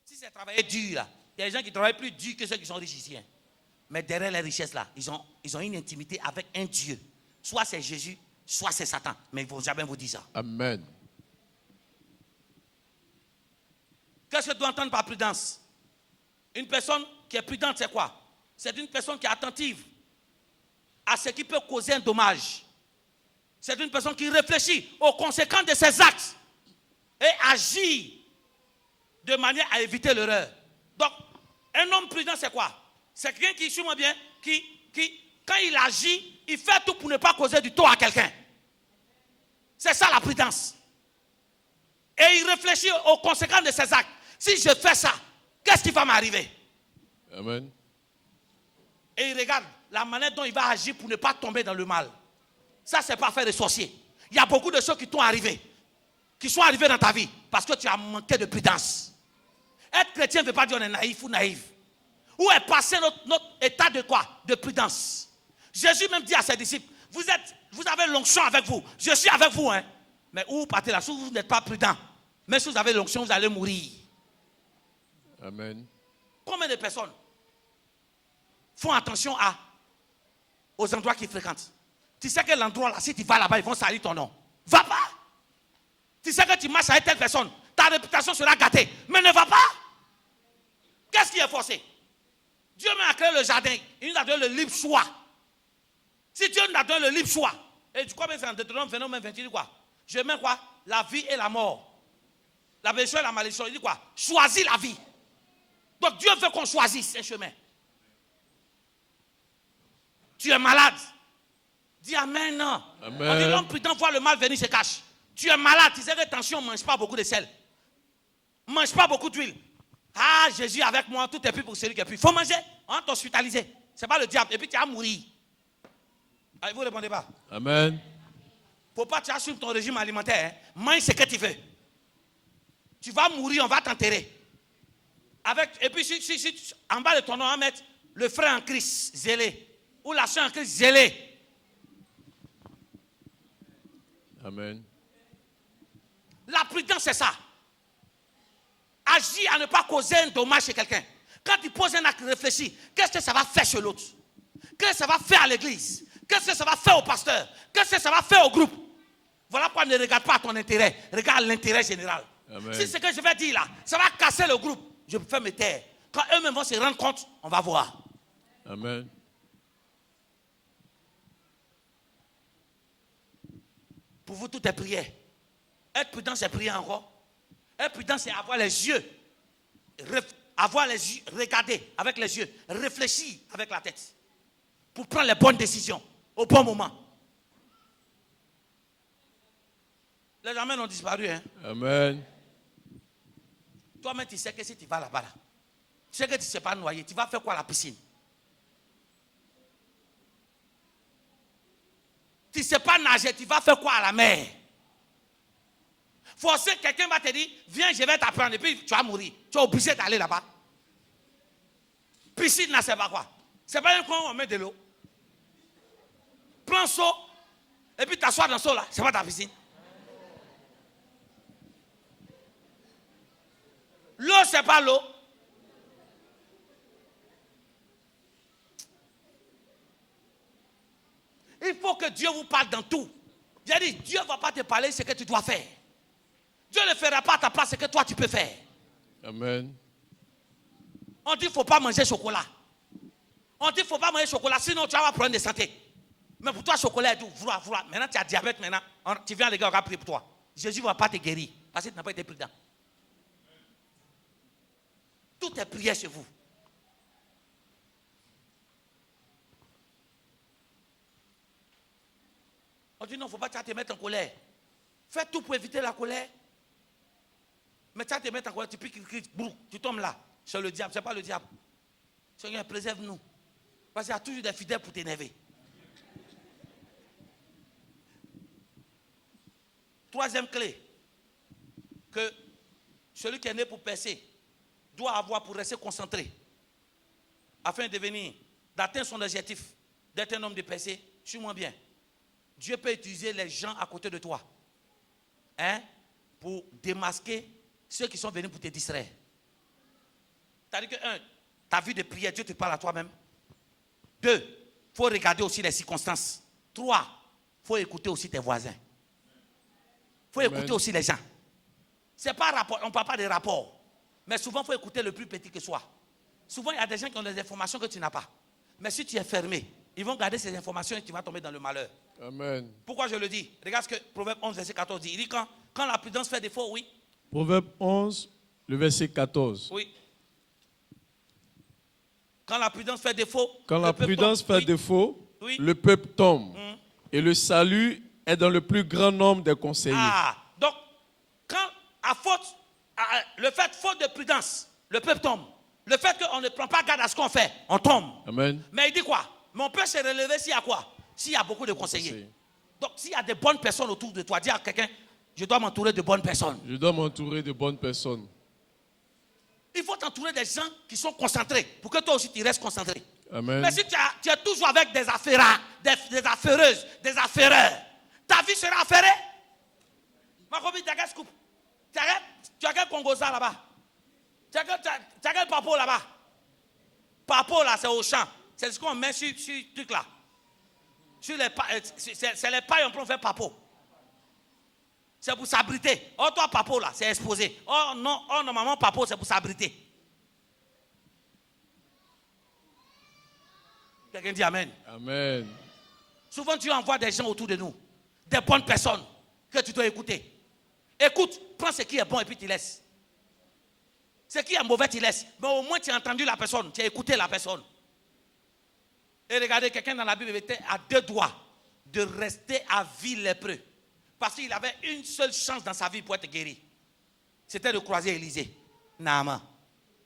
si c'est travailler dur là, il y a des gens qui travaillent plus dur que ceux qui sont riches ici. Mais derrière les richesses là, ils ont une intimité avec un Dieu. Soit c'est Jésus, soit c'est Satan. Mais ils ne vont jamais vous dire ça. Amen. Qu'est-ce que tu dois entendre par prudence? Une personne qui est prudente, c'est quoi? C'est une personne qui est attentive à ce qui peut causer un dommage. C'est une personne qui réfléchit aux conséquences de ses actes et agit de manière à éviter l'erreur. Donc, un homme prudent, c'est quoi? C'est quelqu'un qui, suis-moi bien, qui, quand il agit, il fait tout pour ne pas causer du tort à quelqu'un. C'est ça la prudence. Et il réfléchit aux conséquences de ses actes. Si je fais ça, qu'est-ce qui va m'arriver? Amen. Et il regarde la manière dont il va agir pour ne pas tomber dans le mal. Ça, c'est pas faire de sorcier. Il y a beaucoup de choses qui t'ont arrivé, qui sont arrivées dans ta vie, parce que tu as manqué de prudence. Être chrétien ne veut pas dire qu'on est naïf ou naïve. Où est passé notre état de quoi? De prudence. Jésus même dit à ses disciples, vous avez l'onction avec vous. Je suis avec vous. Hein. Mais où vous partez là? Si vous n'êtes pas prudent, mais si vous avez l'onction, vous allez mourir. Amen. Combien de personnes font attention aux endroits qu'ils fréquentent? Tu sais que l'endroit là, si tu vas là-bas, ils vont salir ton nom. Va pas. Tu sais que tu marches avec telle personne, ta réputation sera gâtée. Mais ne va pas. Qu'est-ce qui est forcé? Dieu m'a créé le jardin. Il nous a donné le libre choix. Si Dieu nous a donné le libre choix, et tu crois que c'est en Deutéronome 29, 28, il dit quoi? Je mets quoi? La vie et la mort. La bénédiction et la malédiction. Il dit quoi? Choisis la vie. Donc Dieu veut qu'on choisisse un chemin. Tu es malade. Dis Amen. Amen. On dit l'homme prudent voit le mal venir, se cache. Tu es malade, tu sais que attention, ne mange pas beaucoup de sel. Ne mange pas beaucoup d'huile. Ah, Jésus avec moi, tout est plus pour celui qui est plus. Il faut manger, on va t'hospitaliser. Ce n'est pas le diable. Et puis tu vas mourir. Allez, vous ne répondez pas. Amen. Il ne faut pas que tu assumes ton régime alimentaire. Hein. Mange ce que tu veux. Tu vas mourir, on va t'enterrer. Et puis, si, en bas de ton nom, on va mettre le frère en Christ zélé. Ou la soeur en Christ zélé. Amen. La prudence, c'est ça. Agir à ne pas causer un dommage chez quelqu'un. Quand tu poses un acte réfléchi, qu'est-ce que ça va faire chez l'autre? Qu'est-ce que ça va faire à l'église? Qu'est-ce que ça va faire au pasteur? Qu'est-ce que ça va faire au groupe? Voilà pourquoi ne regarde pas ton intérêt. Regarde l'intérêt général. Amen. Si ce que je vais dire là, ça va casser le groupe, je peux me taire. Quand eux-mêmes vont se rendre compte, on va voir. Amen. Pour vous, tout est prière. Être prudent, c'est prier encore. Être prudent, c'est avoir les yeux. Regarder avec les yeux. Réfléchir avec la tête. Pour prendre les bonnes décisions au bon moment. Les amens ont disparu. Hein? Amen. Toi-même, tu sais que si tu vas là-bas, là, tu sais que tu ne sais pas noyer. Tu vas faire quoi à la piscine? Tu ne sais pas nager. Tu vas faire quoi à la mer? Forcer, quelqu'un va te dire, viens, je vais t'apprendre. Et puis, tu vas mourir. Tu es obligé d'aller là-bas. Piscine, là, c'est pas quoi? C'est pas un coin où on met de l'eau. Prends un seau, et puis t'assois dans le seau là. C'est pas ta piscine. L'eau, c'est pas l'eau. Il faut que Dieu vous parle dans tout. J'ai dit, Dieu ne va pas te parler ce que tu dois faire. Dieu ne fera pas à ta place ce que toi tu peux faire. Amen. On dit qu'il ne faut pas manger chocolat. On dit qu'il ne faut pas manger chocolat, sinon tu vas avoir un problème de santé. Mais pour toi, chocolat est doux. Maintenant, tu as diabète, maintenant. Tu viens, les gars, on va prier pour toi. Jésus ne va pas te guérir parce que tu n'as pas été prudent. Tout est prière chez vous. On dit non, il ne faut pas te mettre en colère. Fais tout pour éviter la colère. Mais tu vas te mettre en colère, tu piques, tu tombes là. C'est le diable, ce n'est pas le diable. Seigneur, préserve-nous. Parce qu'il y a toujours des fidèles pour t'énerver. Troisième clé, que celui qui est né pour percer doit avoir pour rester concentré afin d'atteindre son objectif, d'être un homme de percée. Suis-moi bien. Dieu peut utiliser les gens à côté de toi pour démasquer ceux qui sont venus pour te distraire. C'est-à-dire que, ta vie de prière, Dieu te parle à toi-même. 2, il faut regarder aussi les circonstances. 3, il faut écouter aussi tes voisins. Il faut écouter aussi les gens. C'est pas rapport, on ne parle pas de rapport. Mais souvent, il faut écouter le plus petit que soi. Souvent, il y a des gens qui ont des informations que tu n'as pas. Mais si tu es fermé, Ils vont garder ces informations et tu vas tomber dans le malheur. Amen. Pourquoi je le dis? Regarde ce que Proverbe 11, verset 14 dit. Il dit quand la prudence fait défaut, oui. Proverbe 11, le verset 14. Oui. Quand la prudence fait défaut. Quand la prudence fait défaut, oui. Le peuple tombe. Et le salut est dans le plus grand nombre des conseillers. Ah, donc, quand le fait faute de prudence, le peuple tombe. Le fait qu'on ne prend pas garde à ce qu'on fait, on tombe. Amen. Mais il dit quoi? Mais on peut se relever s'il y a quoi? S'il y a beaucoup de conseillers. Donc, s'il y a des bonnes personnes autour de toi, dis à quelqu'un, je dois m'entourer de bonnes personnes. Je dois m'entourer de bonnes personnes. Il faut t'entourer des gens qui sont concentrés pour que toi aussi tu restes concentré. Amen. Mais si tu es toujours avec des affaireurs, des affaireuses, des affaireurs, ta vie sera affairée. Ma copine, tu as quel scoop? Tu as quel Congosa là-bas? Tu as quel papo là-bas? Papo là, c'est au champ. C'est ce qu'on met sur ce truc là. C'est les pailles, on peut faire papo. C'est pour s'abriter. Oh, toi, papo là, c'est exposé. Oh, non, oh, normalement, papo, c'est pour s'abriter. Quelqu'un dit Amen. Amen. Souvent, Dieu envoie des gens autour de nous, des bonnes personnes que tu dois écouter. Écoute, prends ce qui est bon et puis tu laisses. Ce qui est mauvais, tu laisses. Mais au moins, tu as entendu la personne, tu as écouté la personne. Et regardez, quelqu'un dans la Bible était à 2 doigts de rester à vie lépreux. Parce qu'il avait une seule chance dans sa vie pour être guéri. C'était de croiser Élisée, Naaman.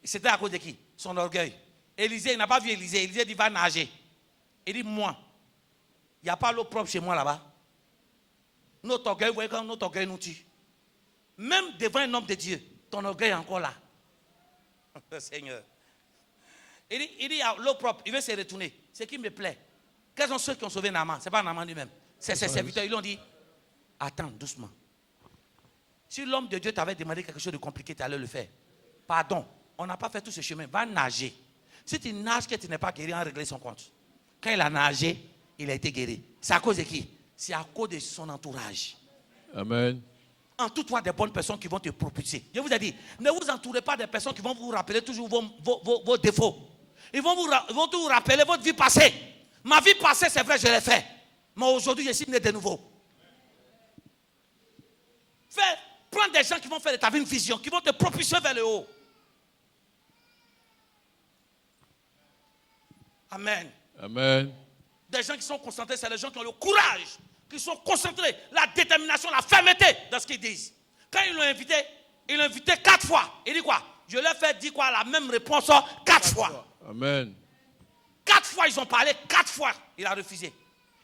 C'était à cause de qui? Son orgueil. Élisée, il n'a pas vu Élisée. Élisée dit, va nager. Il dit, moi, il n'y a pas l'eau propre chez moi là-bas. Notre orgueil, vous voyez quand notre orgueil nous tue. Même devant un homme de Dieu, ton orgueil est encore là. Seigneur. Il dit, il y a l'eau propre, il veut se retourner. Ce qui me plaît. Quels sont ceux qui ont sauvé Naaman? Ce n'est pas Naaman lui-même. C'est ses serviteurs. Ils lui ont dit, attends, doucement. Si l'homme de Dieu t'avait demandé quelque chose de compliqué, tu allais le faire. Pardon, on n'a pas fait tout ce chemin. Va nager. Si tu nages que tu n'es pas guéri, on va régler son compte. Quand il a nagé, il a été guéri. C'est à cause de qui? C'est à cause de son entourage. Amen. Entoure-toi des bonnes personnes qui vont te propulser. Je vous ai dit, ne vous entourez pas des personnes qui vont vous rappeler toujours vos défauts. Ils vont tout vous rappeler votre vie passée. Ma vie passée, c'est vrai, je l'ai fait. Mais aujourd'hui, je suis né de nouveau. Prends des gens qui vont faire de ta vie une vision, qui vont te propulser vers le haut. Amen. Amen. Des gens qui sont concentrés, c'est les gens qui ont le courage, qui sont concentrés, la détermination, la fermeté dans ce qu'ils disent. Quand ils l'ont invité 4 fois. Il dit quoi? Je leur fais dire quoi? La même réponse 4 fois. Amen. 4 fois ils ont parlé, 4 fois il a refusé.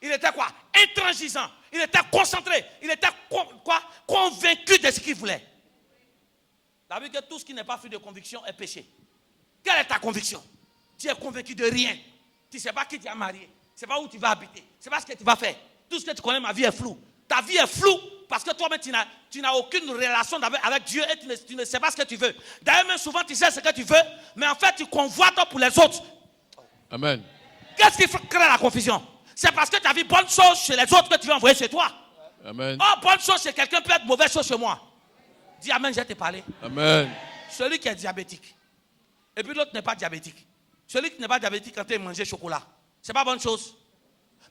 Il était quoi? Intransigeant. Il était concentré. Il était convaincu de ce qu'il voulait. Ça veut dire que tout ce qui n'est pas fruit de conviction est péché. Quelle est ta conviction? Tu es convaincu de rien. Tu ne sais pas qui tu as marié. Tu ne sais pas où tu vas habiter. Tu ne sais pas ce que tu vas faire. Tout ce que tu connais, ma vie est floue. Ta vie est floue parce que toi-même, tu n'as aucune relation avec Dieu et tu ne sais pas ce que tu veux. D'ailleurs, même souvent, tu sais ce que tu veux, mais en fait, tu convoites pour les autres. Amen. Qu'est-ce qui crée la confusion? C'est parce que tu as vu bonne chose chez les autres que tu veux envoyer chez toi. Amen. Oh, bonne chose chez quelqu'un peut être mauvaise chose chez moi. Dis Amen, je vais te parler. Amen. Celui qui est diabétique, et puis l'autre n'est pas diabétique. Celui qui n'est pas diabétique quand il mange chocolat, ce n'est pas bonne chose.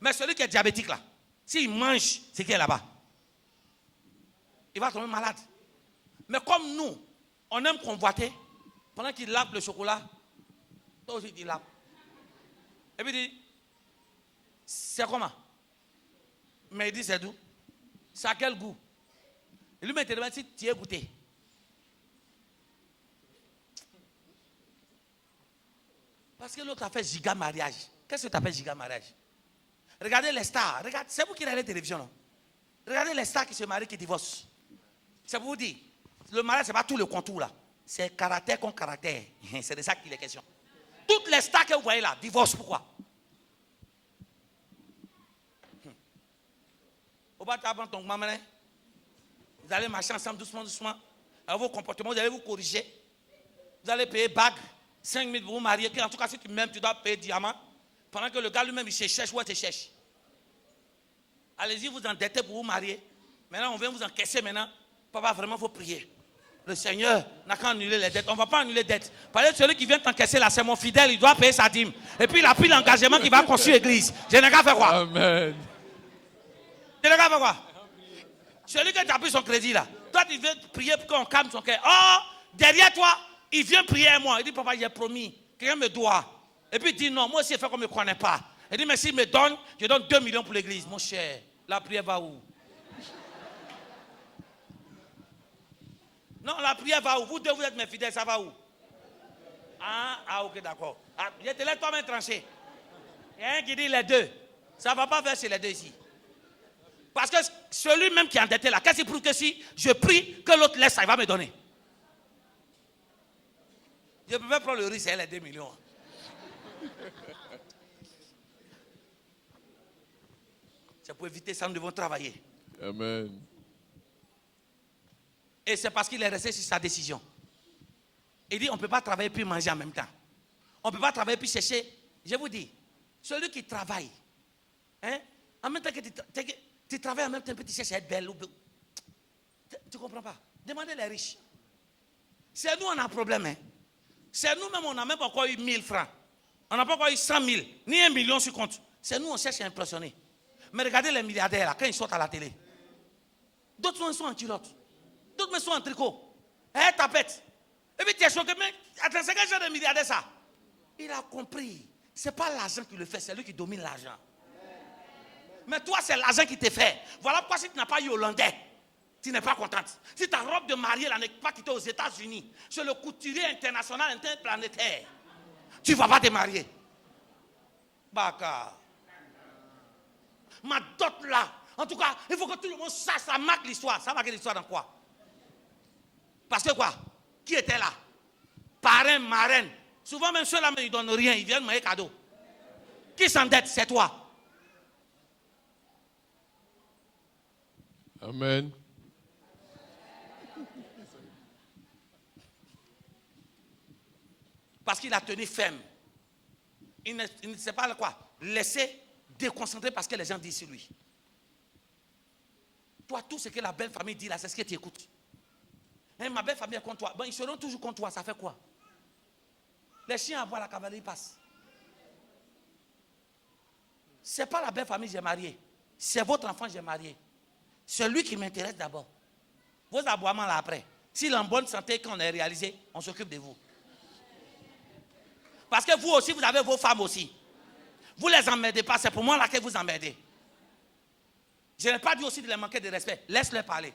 Mais celui qui est diabétique là, s'il mange ce qui est là-bas, il va tomber malade. Mais comme nous, on aime convoiter, pendant qu'il lave le chocolat, toi aussi tu laves. Et puis il dit, c'est comment? Mais il dit, c'est d'où? C'est à quel goût? Il lui met demande si tu es goûté. Parce que l'autre a fait giga mariage. Qu'est-ce que tu appelles giga mariage? Regardez les stars. C'est vous qui regardez la télévision, non? Regardez les stars qui se marient, qui divorcent. C'est pour vous dire, le mariage, ce n'est pas tout le contour là. C'est caractère contre caractère. C'est de ça qu'il est question. Toutes les stars que vous voyez là, divorcent. Pourquoi? Vous allez marcher ensemble doucement, doucement. Alors vos comportements, vous allez vous corriger. Vous allez payer bague, 5 000 pour vous marier. En tout cas, si tu m'aimes, tu dois payer diamant. Pendant que le gars lui-même, il se cherche, où il te cherche. Allez-y, vous endettez pour vous marier. Maintenant, on vient vous encaisser maintenant. Papa, vraiment, il faut prier. Le Seigneur n'a qu'à annuler les dettes. On ne va pas annuler les dettes. Parce que celui qui vient t'encaisser là, c'est mon fidèle, il doit payer sa dîme. Et puis il a pris l'engagement qu'il va construire l'église. Je n'ai qu'à faire quoi? Amen. Je n'ai qu'à faire quoi? Celui qui a pris son crédit là, toi tu veux prier pour qu'on calme son cœur. Oh, derrière toi, il vient prier à moi. Il dit, papa, j'ai promis, quelqu'un me doit. Et puis il dit, non, moi aussi, il fait qu'on ne me connaît pas. Il dit, mais s'il me donne, je donne 2 millions pour l'église. Mon cher, la prière va où? Non, la prière va où? Vous deux, vous êtes mes fidèles, ça va où? Ah, ok, d'accord. Ah, je te laisse toi-même trancher. Il y a un qui dit les deux. Ça ne va pas verser les deux ici. Parce que celui même qui est endetté là, qu'est-ce qu'il prouve que si je prie que l'autre laisse ça, il va me donner? Je peux pas prendre le risque, les 2 millions. C'est pour éviter ça, nous devons travailler. Amen. Et c'est parce qu'il est resté sur sa décision. Il dit, on ne peut pas travailler puis manger en même temps. On ne peut pas travailler puis chercher. Je vous dis, celui qui travaille, hein, en même temps que tu travailles en même temps que tu cherches à être belle. Tu ne comprends pas? Demandez les riches. C'est nous, on a un problème. Hein. C'est nous-mêmes, on n'a même pas encore eu 1000 francs. On n'a pas encore eu 100 000, ni 1 million sur compte. C'est nous, on cherche à impressionner. Mais regardez les milliardaires là, quand ils sortent à la télé. D'autres sont en culotte. D'autres sont en tricot. Tapette. Et puis tu es choqué, mais attends, c'est quel genre de milliardaire ça? Il a compris. Ce n'est pas l'argent qui le fait, c'est lui qui domine l'argent. Mais toi, c'est l'argent qui te fait. Voilà pourquoi si tu n'as pas eu hollandais, tu n'es pas contente. Si ta robe de mariée n'est pas quittée aux États-Unis, c'est le couturier international, interplanétaire, tu ne vas pas te marier. Baka. Ma dot là. En tout cas, il faut que tout le monde sache, ça marque l'histoire. Ça marque l'histoire dans quoi? Parce que quoi? Qui était là? Parrain, marraine. Souvent même ceux-là, mais ils ne donnent rien, ils viennent me cadeau. Qui s'endette? C'est toi. Amen. Parce qu'il a tenu ferme. Il ne sait pas quoi. Laisser déconcentrer parce que les gens disent sur lui. Toi, tout ce que la belle famille dit là, c'est ce que tu écoutes. Hein, ma belle famille est contre toi. Bon, ils seront toujours contre toi, ça fait quoi? Les chiens à voir la cavalerie passent. Ce n'est pas la belle famille que j'ai mariée. C'est votre enfant que j'ai marié. C'est lui qui m'intéresse d'abord. Vos aboiements là après. S'il est en bonne santé, quand on est réalisé, on s'occupe de vous. Parce que vous aussi, vous avez vos femmes aussi. Vous ne les emmerdez pas, c'est pour moi là que vous emmerdez. Je n'ai pas dit aussi de les manquer de respect. Laisse-les parler.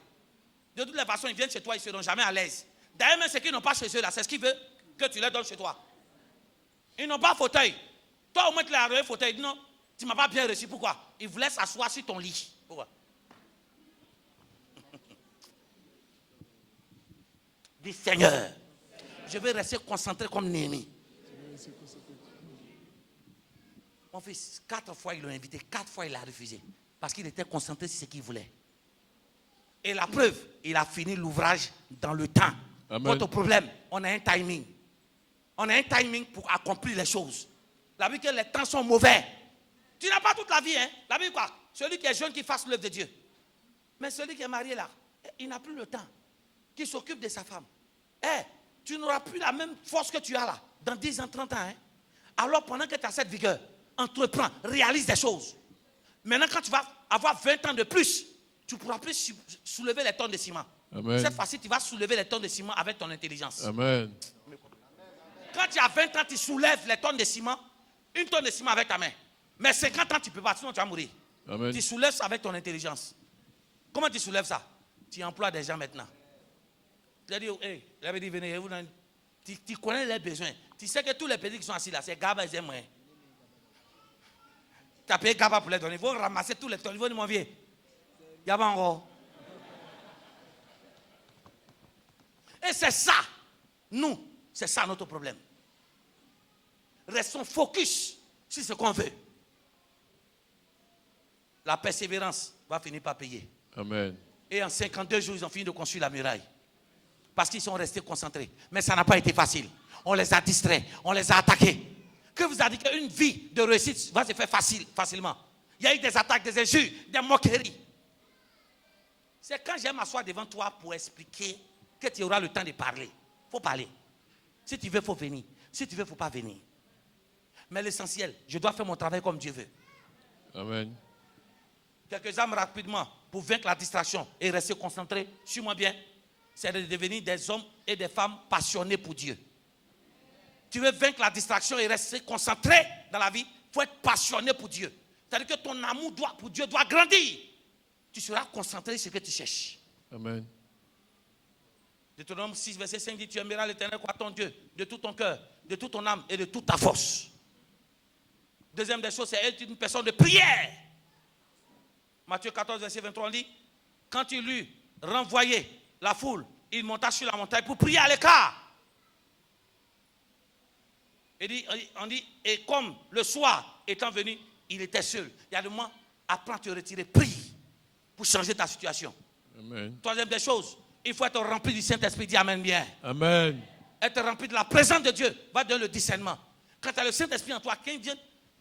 De toutes les façons, ils viennent chez toi, ils ne seront jamais à l'aise. D'ailleurs, même ceux qui n'ont pas chez eux là, c'est ce qu'ils veulent que tu leur donnes chez toi. Ils n'ont pas fauteuil. Toi, au moins, tu leur as donné fauteuil. Non, tu ne m'as pas bien reçu. Pourquoi? Ils voulaient s'asseoir sur ton lit. Pourquoi? Dis Seigneur, je vais rester concentré comme Néhémie. Mon fils, 4 fois ils l'ont invité, 4 fois il a refusé. Parce qu'il était concentré sur ce qu'il voulait. Et la preuve, il a fini l'ouvrage dans le temps. Amen. Votre problème, on a un timing. On a un timing pour accomplir les choses. La Bible dit que les temps sont mauvais. Tu n'as pas toute la vie, hein. La Bible quoi? Celui qui est jeune qui fasse l'œuvre de Dieu. Mais celui qui est marié là, il n'a plus le temps. Qui s'occupe de sa femme. Tu n'auras plus la même force que tu as là, dans 10 ans, 30 ans. Hein? Alors pendant que tu as cette vigueur, entreprends, réalise des choses. Maintenant, quand tu vas avoir 20 ans de plus, tu ne pourras plus soulever les tonnes de ciment. Amen. Cette fois-ci, tu vas soulever les tonnes de ciment avec ton intelligence. Amen. Quand tu as 20 ans, tu soulèves les tonnes de ciment, une tonne de ciment avec ta main. Mais 50 ans, tu ne peux pas, sinon tu vas mourir. Amen. Tu soulèves ça avec ton intelligence. Comment tu soulèves ça? Tu emploies des gens maintenant. Tu as dit, hey, j'avais dit, venez, tu connais les besoins. Tu sais que tous les petits qui sont assis là, c'est Gaba, ils aiment rien. Tu as payé Gaba pour les donner. Il faut ramasser tous les tonnes. Il faut dire, mon vieux, il y a pas encore. Et c'est ça, nous, c'est ça notre problème. Restons focus sur ce qu'on veut. La persévérance va finir par payer. Amen. Et en 52 jours, ils ont fini de construire la muraille. Parce qu'ils sont restés concentrés. Mais ça n'a pas été facile. On les a distraits, on les a attaqués. Que vous avez dit qu'une vie de réussite va se faire facilement. Il y a eu des attaques, des injures, des moqueries. C'est quand j'aime m'asseoir devant toi pour expliquer que tu auras le temps de parler. Il faut parler. Si tu veux, il faut venir. Si tu veux, il ne faut pas venir. Mais l'essentiel, je dois faire mon travail comme Dieu veut. Amen. Quelques âmes rapidement pour vaincre la distraction et rester concentré. Suis-moi bien. C'est de devenir des hommes et des femmes passionnés pour Dieu. Tu veux vaincre la distraction et rester concentré dans la vie, il faut être passionné pour Dieu. C'est-à-dire que ton amour pour Dieu doit grandir. Tu seras concentré sur ce que tu cherches. Amen. Deutéronome 6, verset 5 dit, tu aimeras l'Éternel, quoi, ton Dieu, de tout ton cœur, de toute ton âme et de toute ta force. Deuxième des choses, c'est être une personne de prière. Matthieu 14, verset 23, on dit, quand il eut renvoyé la foule, il monta sur la montagne pour prier à l'écart. On dit, et comme le soir étant venu, il était seul. Il y a le moment, apprends à te retirer, prie pour changer ta situation. Amen. Troisième des choses, il faut être rempli du Saint-Esprit, dis amen bien. Amen. Être rempli de la présence de Dieu va donner le discernement. Quand tu as le Saint-Esprit en toi, quand il vient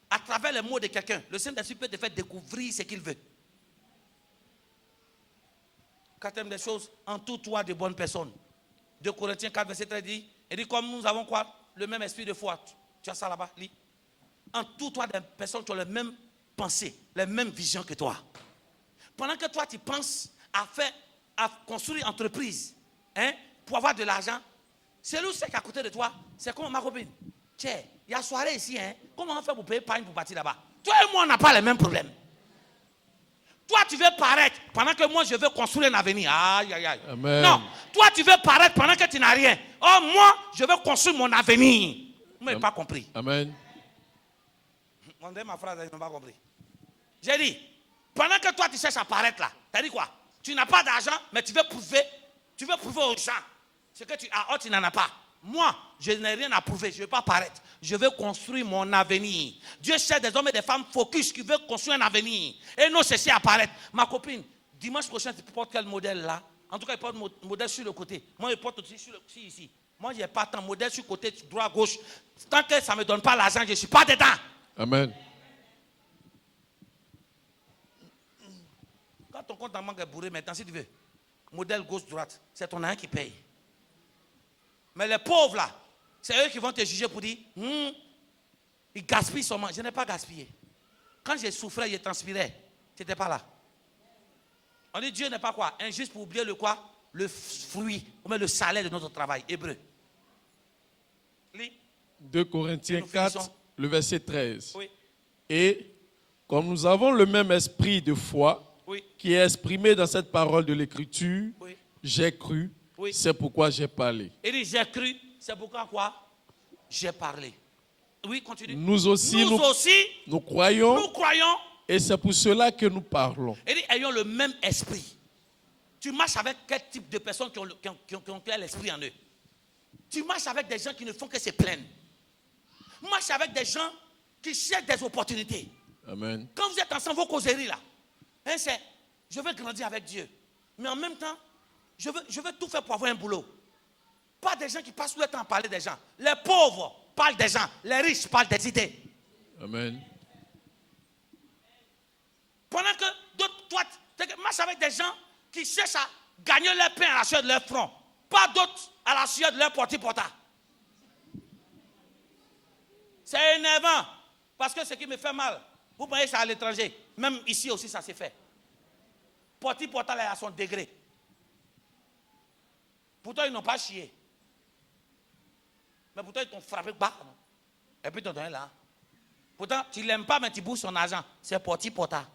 à travers les mots de quelqu'un, le Saint-Esprit peut te faire découvrir ce qu'il veut. Quatrième des choses, entoure-toi de bonnes personnes. 2 Corinthiens 4, verset 13 dit, il dit comme nous avons quoi? Le même esprit de foi. Tu as ça là-bas, lis. Entoure-toi des personnes qui ont les mêmes pensées, les mêmes visions que toi. Pendant que toi tu penses à construire une entreprise, hein, pour avoir de l'argent, celui qui est à côté de toi, c'est comme ma copine. Tiens, il y a soirée ici, hein. Comment on fait pour payer pareil pour partir là-bas? Toi et moi, on n'a pas les mêmes problèmes. Toi, tu veux paraître pendant que moi, je veux construire un avenir. Aïe, aïe, aïe. Amen. Non, toi, tu veux paraître pendant que tu n'as rien. Oh, moi, je veux construire mon avenir. Vous n'avez pas compris. Amen. On dit ma phrase, ils n'ont pas compris. J'ai dit, pendant que toi, tu cherches à paraître là, tu as dit quoi? Tu n'as pas d'argent, mais tu veux prouver aux gens ce que tu as. Oh, tu n'en as pas. Moi, je n'ai rien à prouver, je ne veux pas paraître. Je veux construire mon avenir. Dieu cherche des hommes et des femmes focus qui veulent construire un avenir. Et non chercher à paraître. Ma copine, dimanche prochain, tu portes quel modèle là? En tout cas, il porte modèle sur le côté. Moi, je porte aussi ici. Moi, je n'ai pas tant modèle sur le côté, droit, gauche. Tant que ça ne me donne pas l'argent, je ne suis pas dedans. Amen. Quand ton compte en banque est bourré, maintenant, si tu veux, modèle gauche-droite, c'est ton argent qui paye. Mais les pauvres là, c'est eux qui vont te juger pour dire, ils gaspillent son manque. Je n'ai pas gaspillé. Quand j'ai souffert, j'ai transpiré. Tu n'étais pas là. On dit Dieu n'est pas quoi? Injuste pour oublier le quoi? Le fruit, ou même le salaire de notre travail. Hébreu. Lis. 2 Corinthiens 4, le verset 13. Oui. Et comme nous avons le même esprit de foi, Oui. qui est exprimé dans cette parole de l'Écriture, Oui. j'ai cru, Oui. c'est pourquoi j'ai parlé. Il dit j'ai cru, c'est pourquoi quoi? J'ai parlé. Oui, continue. Nous aussi, nous croyons, et c'est pour cela que nous parlons. Il dit ayons le même esprit. Tu marches avec quel type de personnes qui ont l'esprit en eux? Tu marches avec des gens qui ne font que se plaindre. Marche avec des gens qui cherchent des opportunités. Amen. Quand vous êtes ensemble, vos causeries là, hein, c'est je veux grandir avec Dieu. Mais en même temps, je veux tout faire pour avoir un boulot. Pas des gens qui passent le temps à parler des gens. Les pauvres parlent des gens. Les riches parlent des idées. Amen. Pendant que d'autres, toi, tu marches avec des gens qui cherchent à gagner leur pain à la sueur de leur front. Pas d'autres à la sueur de leur porte-porta. C'est énervant. Parce que ce qui me fait mal, vous voyez ça à l'étranger. Même ici aussi, ça s'est fait. Porte-porta là à son degré. Pourtant, ils n'ont pas chié. Mais pourtant, ils t'ont frappé bas. Et puis, ils t'ont donné là. Pourtant, tu ne l'aimes pas, mais tu bouges son argent. C'est porte-porta.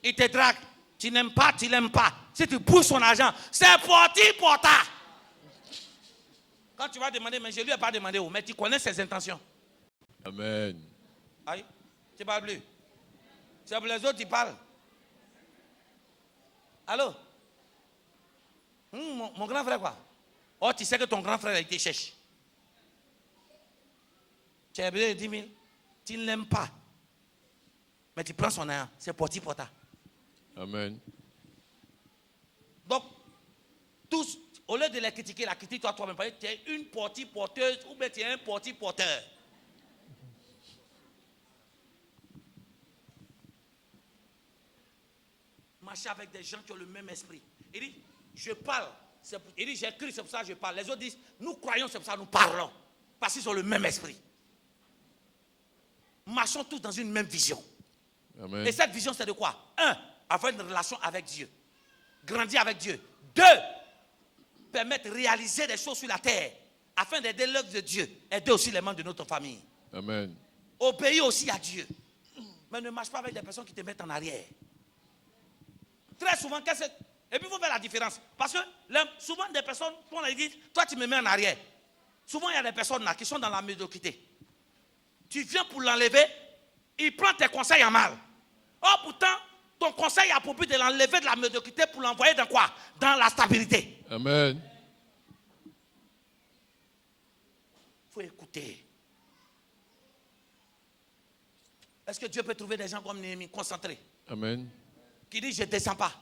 Il te drague. Tu n'aimes pas, tu ne l'aimes pas. Si tu bouges son argent, c'est porte-porta. Quand tu vas demander, mais je ne lui ai pas demandé où, mais tu connais ses intentions. Amen. Aïe, tu ne parles plus. C'est pour les autres, tu parles. Allô? Mon grand frère, quoi? Oh, tu sais que ton grand frère a été cherché. Tu as besoin de 10 000. Tu ne l'aimes pas. Mais tu prends son argent. C'est porte-porta. Amen. Donc, tous, au lieu de les critiquer, la critique toi-même. Tu es une porteuse ou bien tu es un porteur. Marcher avec des gens qui ont le même esprit. Il dit, je parle Il dit, j'écris, c'est pour ça que je parle. Les autres disent, nous croyons, c'est pour ça que nous parlons. Parce qu'ils ont le même esprit. Marchons tous dans une même vision. Amen. Et cette vision, c'est de quoi? 1, avoir une relation avec Dieu. Grandir avec Dieu. 2, permettre de réaliser des choses sur la terre. Afin d'aider l'œuvre de Dieu. Aider aussi les membres de notre famille. Amen. Obéir aussi à Dieu. Mais ne marche pas avec des personnes qui te mettent en arrière. Très souvent, et puis il faut faire la différence. Parce que souvent des personnes, on a dit, toi tu me mets en arrière. Souvent il y a des personnes là qui sont dans la médiocrité. Tu viens pour l'enlever, il prend tes conseils en mal. Or pourtant, ton conseil a pour but de l'enlever de la médiocrité pour l'envoyer dans quoi? Dans la stabilité. Amen. Il faut écouter. Est-ce que Dieu peut trouver des gens comme Néhémie, concentrés? Amen. Qui dit, je ne descends pas.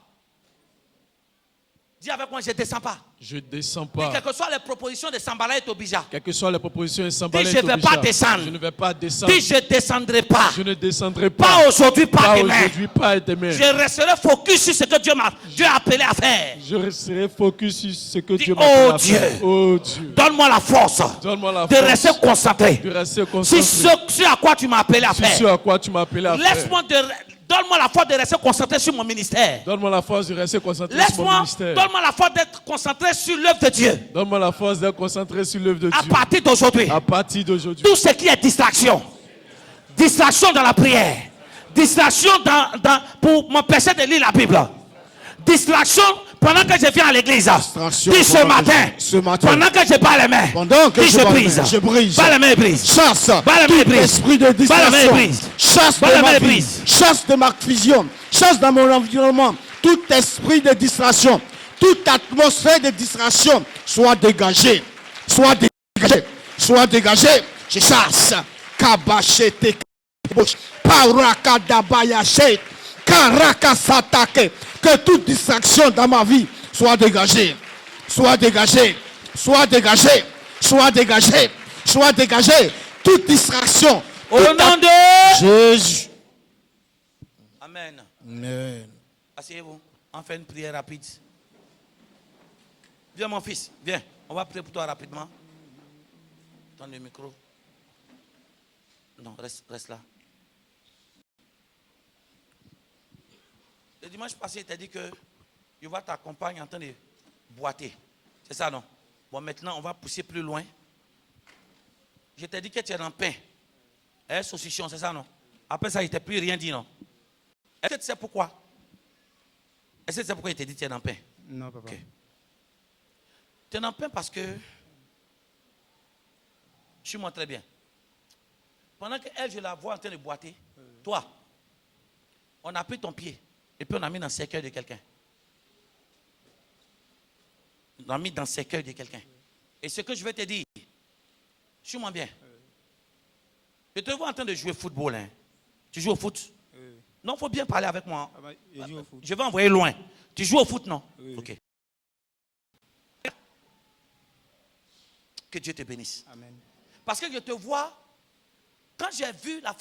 Dis avec moi, je ne descends pas. Je ne descends Dis, pas. quelles que soient les propositions de Sambala et Tobija. Quelles que soient les propositions de Sambala Dis, et je ne vais Tobija, pas descendre. je ne vais pas descendre. Dis, je ne descendrai pas. Je ne descendrai pas. Pas aujourd'hui, pas demain. aujourd'hui, pas demain. Je resterai focus sur ce que Dieu a appelé à faire. Je resterai focus sur ce que Dis, Dieu m'a appelé à Dieu, faire. Oh Dieu. donne-moi la force Donne-moi la de force rester concentré de rester sur concentré ce à quoi tu m'as appelé à sur ce faire. à quoi tu m'as appelé à faire. Donne-moi la force de rester concentré sur mon ministère. Donne-moi la force de rester concentré sur mon ministère. Donne-moi la force d'être concentré sur l'œuvre de Dieu. Donne-moi la force d'être concentré sur l'œuvre de À Dieu. partir d'aujourd'hui, À partir d'aujourd'hui, tout ce qui est distraction, distraction dans la prière, distraction pour m'empêcher de lire la Bible, distraction pendant que je viens à l'église, dis ce matin, pendant que je bats les mains, dis je brise, bats les mains et brise, Chasse bats les mains et tout brise, esprit de bats les mains et distraction, brise, chasse bats de les mains ma et vie, brise. chasse de ma vision, chasse dans mon environnement, tout esprit de distraction, toute atmosphère de distraction soit dégagée, soit dégagée, soit dégagée. Je chasse. Kabachete, Parakadabayashe, Karakasatake. Que toute distraction dans ma vie soit dégagée, soit dégagée, soit dégagée, soit dégagée, soit dégagée. Toute distraction. Au nom de Jésus. Amen. Amen. Asseyez-vous. On fait une prière rapide. Viens mon fils, viens. On va prier pour toi rapidement. Donne le micro. Non, reste là. Le dimanche passé, il t'a dit que tu vois ta compagne en train de boiter. C'est ça, non? Bon, maintenant, on va pousser plus loin. Je t'ai dit que tu es en pain. Saucisson, c'est ça, non? Après ça, il ne t'a plus rien dit, non? Est-ce que tu sais pourquoi? Est-ce que tu sais pourquoi il t'a dit que tu es en pain? Non, papa. Okay. Tu es en pain parce que... Suis-moi très bien. Pendant qu'elle, je la vois en train de boiter, toi, on a pris ton pied et puis on a mis dans le cercueil de quelqu'un. On a mis dans le cercueil de quelqu'un. Et ce que je vais te dire, suis-moi bien. Je te vois en train de jouer au football. Hein. Tu joues au foot? Non, il faut bien parler avec moi. Ah bah, je joue au foot. Je vais envoyer loin. Tu joues au foot, non? Oui. Ok. Que Dieu te bénisse. Amen. Parce que je te vois, quand j'ai vu la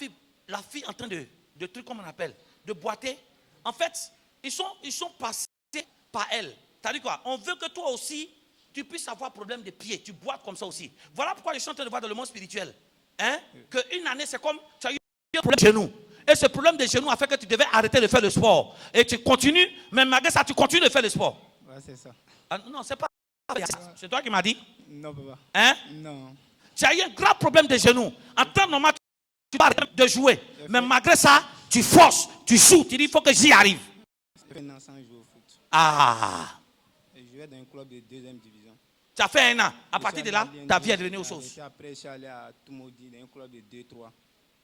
fille en train de truc, comme on appelle, de boiter, en fait, ils sont passés par elle. T'as dit quoi? On veut que toi aussi, tu puisses avoir problème de pied. Tu boites comme ça aussi. Voilà pourquoi je suis en train de voir dans le monde spirituel. Hein? Qu'une année, c'est comme tu as eu un problème de genou. Et ce problème de genou a fait que tu devais arrêter de faire le sport. Et tu continues, mais malgré ça, tu continues de faire le sport. Ouais, c'est ça. Ah, non, c'est pas ça. C'est toi qui m'as dit. Non, papa. Hein? Non. Tu as eu un grave problème de genou. En temps normal, tu vas arrêter de jouer. Mais malgré ça, tu forces, tu joues. Tu dis, il faut que j'y arrive. Ça fait un an sans jouer au foot. Ah! Je jouais dans un club de 2e division. Tu as fait un an. À partir de là, ta vie est devenue aux choses. Après, je suis allé à Toumoudi, dans un club de 2-3.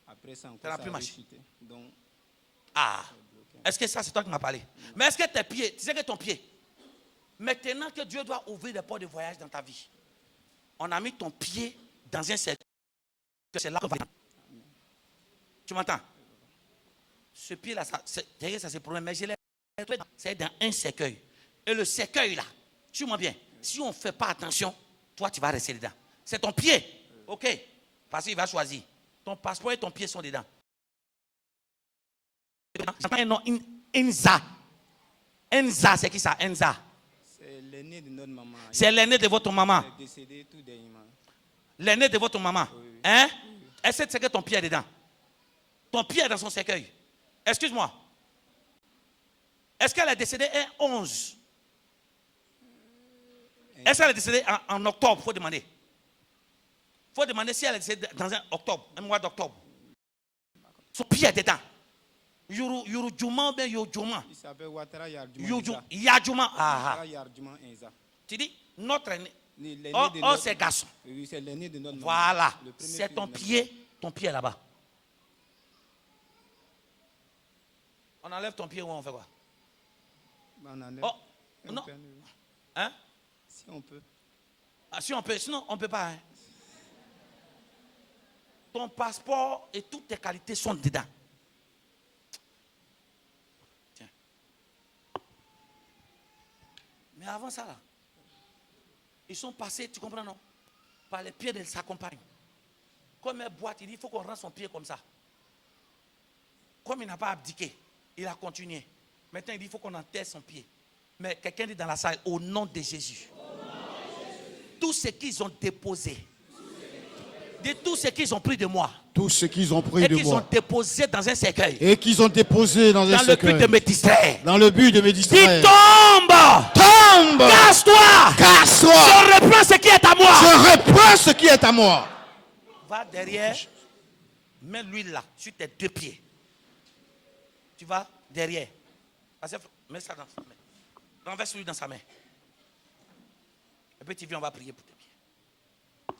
Après ça, Ça n'a encore, plus ça a marché. rechuté. Donc, Ah! Est-ce que ça, c'est toi qui m'as parlé? Mais est-ce que tes pieds, tu sais que ton pied, maintenant que Dieu doit ouvrir des portes de voyage dans ta vie, on a mis ton pied dans un cercle. C'est là que va. Tu m'entends? Ce pied-là, ça c'est problème. Mais je l'ai trouvé, c'est dans un cercueil. Et le cercueil là, suis-moi bien, si on ne fait pas attention, toi tu vas rester dedans. C'est ton pied. Ok? Parce qu'il va choisir. Ton passeport et ton pied sont dedans. J'entends un nom, Enza. Enza, c'est qui ça? Enza. c'est l'aîné de notre maman. C'est l'aîné de votre maman. Il est décédé tout dernièrement. L'aîné de votre maman. Oui. Hein? Est-ce que ton pied est dedans? Ton pied est dans son cercueil. Excuse-moi. Est-ce qu'elle est décédée un 11? Est-ce qu'elle est décédée en octobre? Il faut demander. Il faut demander si elle est décédée dans un mois d'octobre. Son pied est dedans. Yuru Juma ou bien Yo Juma? Il s'appelle Ouattara Yardjuma Inza. Yajuma. Ouattara Yardjuma Inza. Tu dis, notre aîné. L'aîné de Oh, notre- ces garçons. Oui, c'est l'aîné de notre maman. Voilà. Le premier C'est fils ton de notre- pied. Ton pied est là-bas. On enlève ton pied ou on fait quoi? On enlève. Oh, Si on non. peut, Hein? si on peut. Ah, si on peut, sinon on ne peut pas. Hein. Ton passeport et toutes tes qualités sont dedans. Tiens. Mais avant ça, là, ils sont passés, tu comprends, non? Par les pieds de sa compagne. Comme elle boite, il dit il faut qu'on rende son pied comme ça. Comme il n'a pas abdiqué, il a continué. Maintenant, il dit il faut qu'on enterre son pied. Mais quelqu'un dit dans la salle, au nom de Jésus. Tout ce qu'ils ont déposé, de tout ce qu'ils ont pris de moi, Tout ce qu'ils ont pris et de qu'ils ont moi déposé dans un cercueil, et qu'ils ont déposé dans un dans le but cercueil, de me distraire. dans le but de me Dis distraire. tombe, Tombe! casse-toi, Casse-toi! je reprends ce qui est à moi. Je reprends ce qui est à moi. Va derrière, mets l'huile là, sur tes deux pieds. Tu vas derrière. Mets ça dans sa main. Renverse l'huile dans sa main. Et puis tu viens, on va prier pour tes pieds.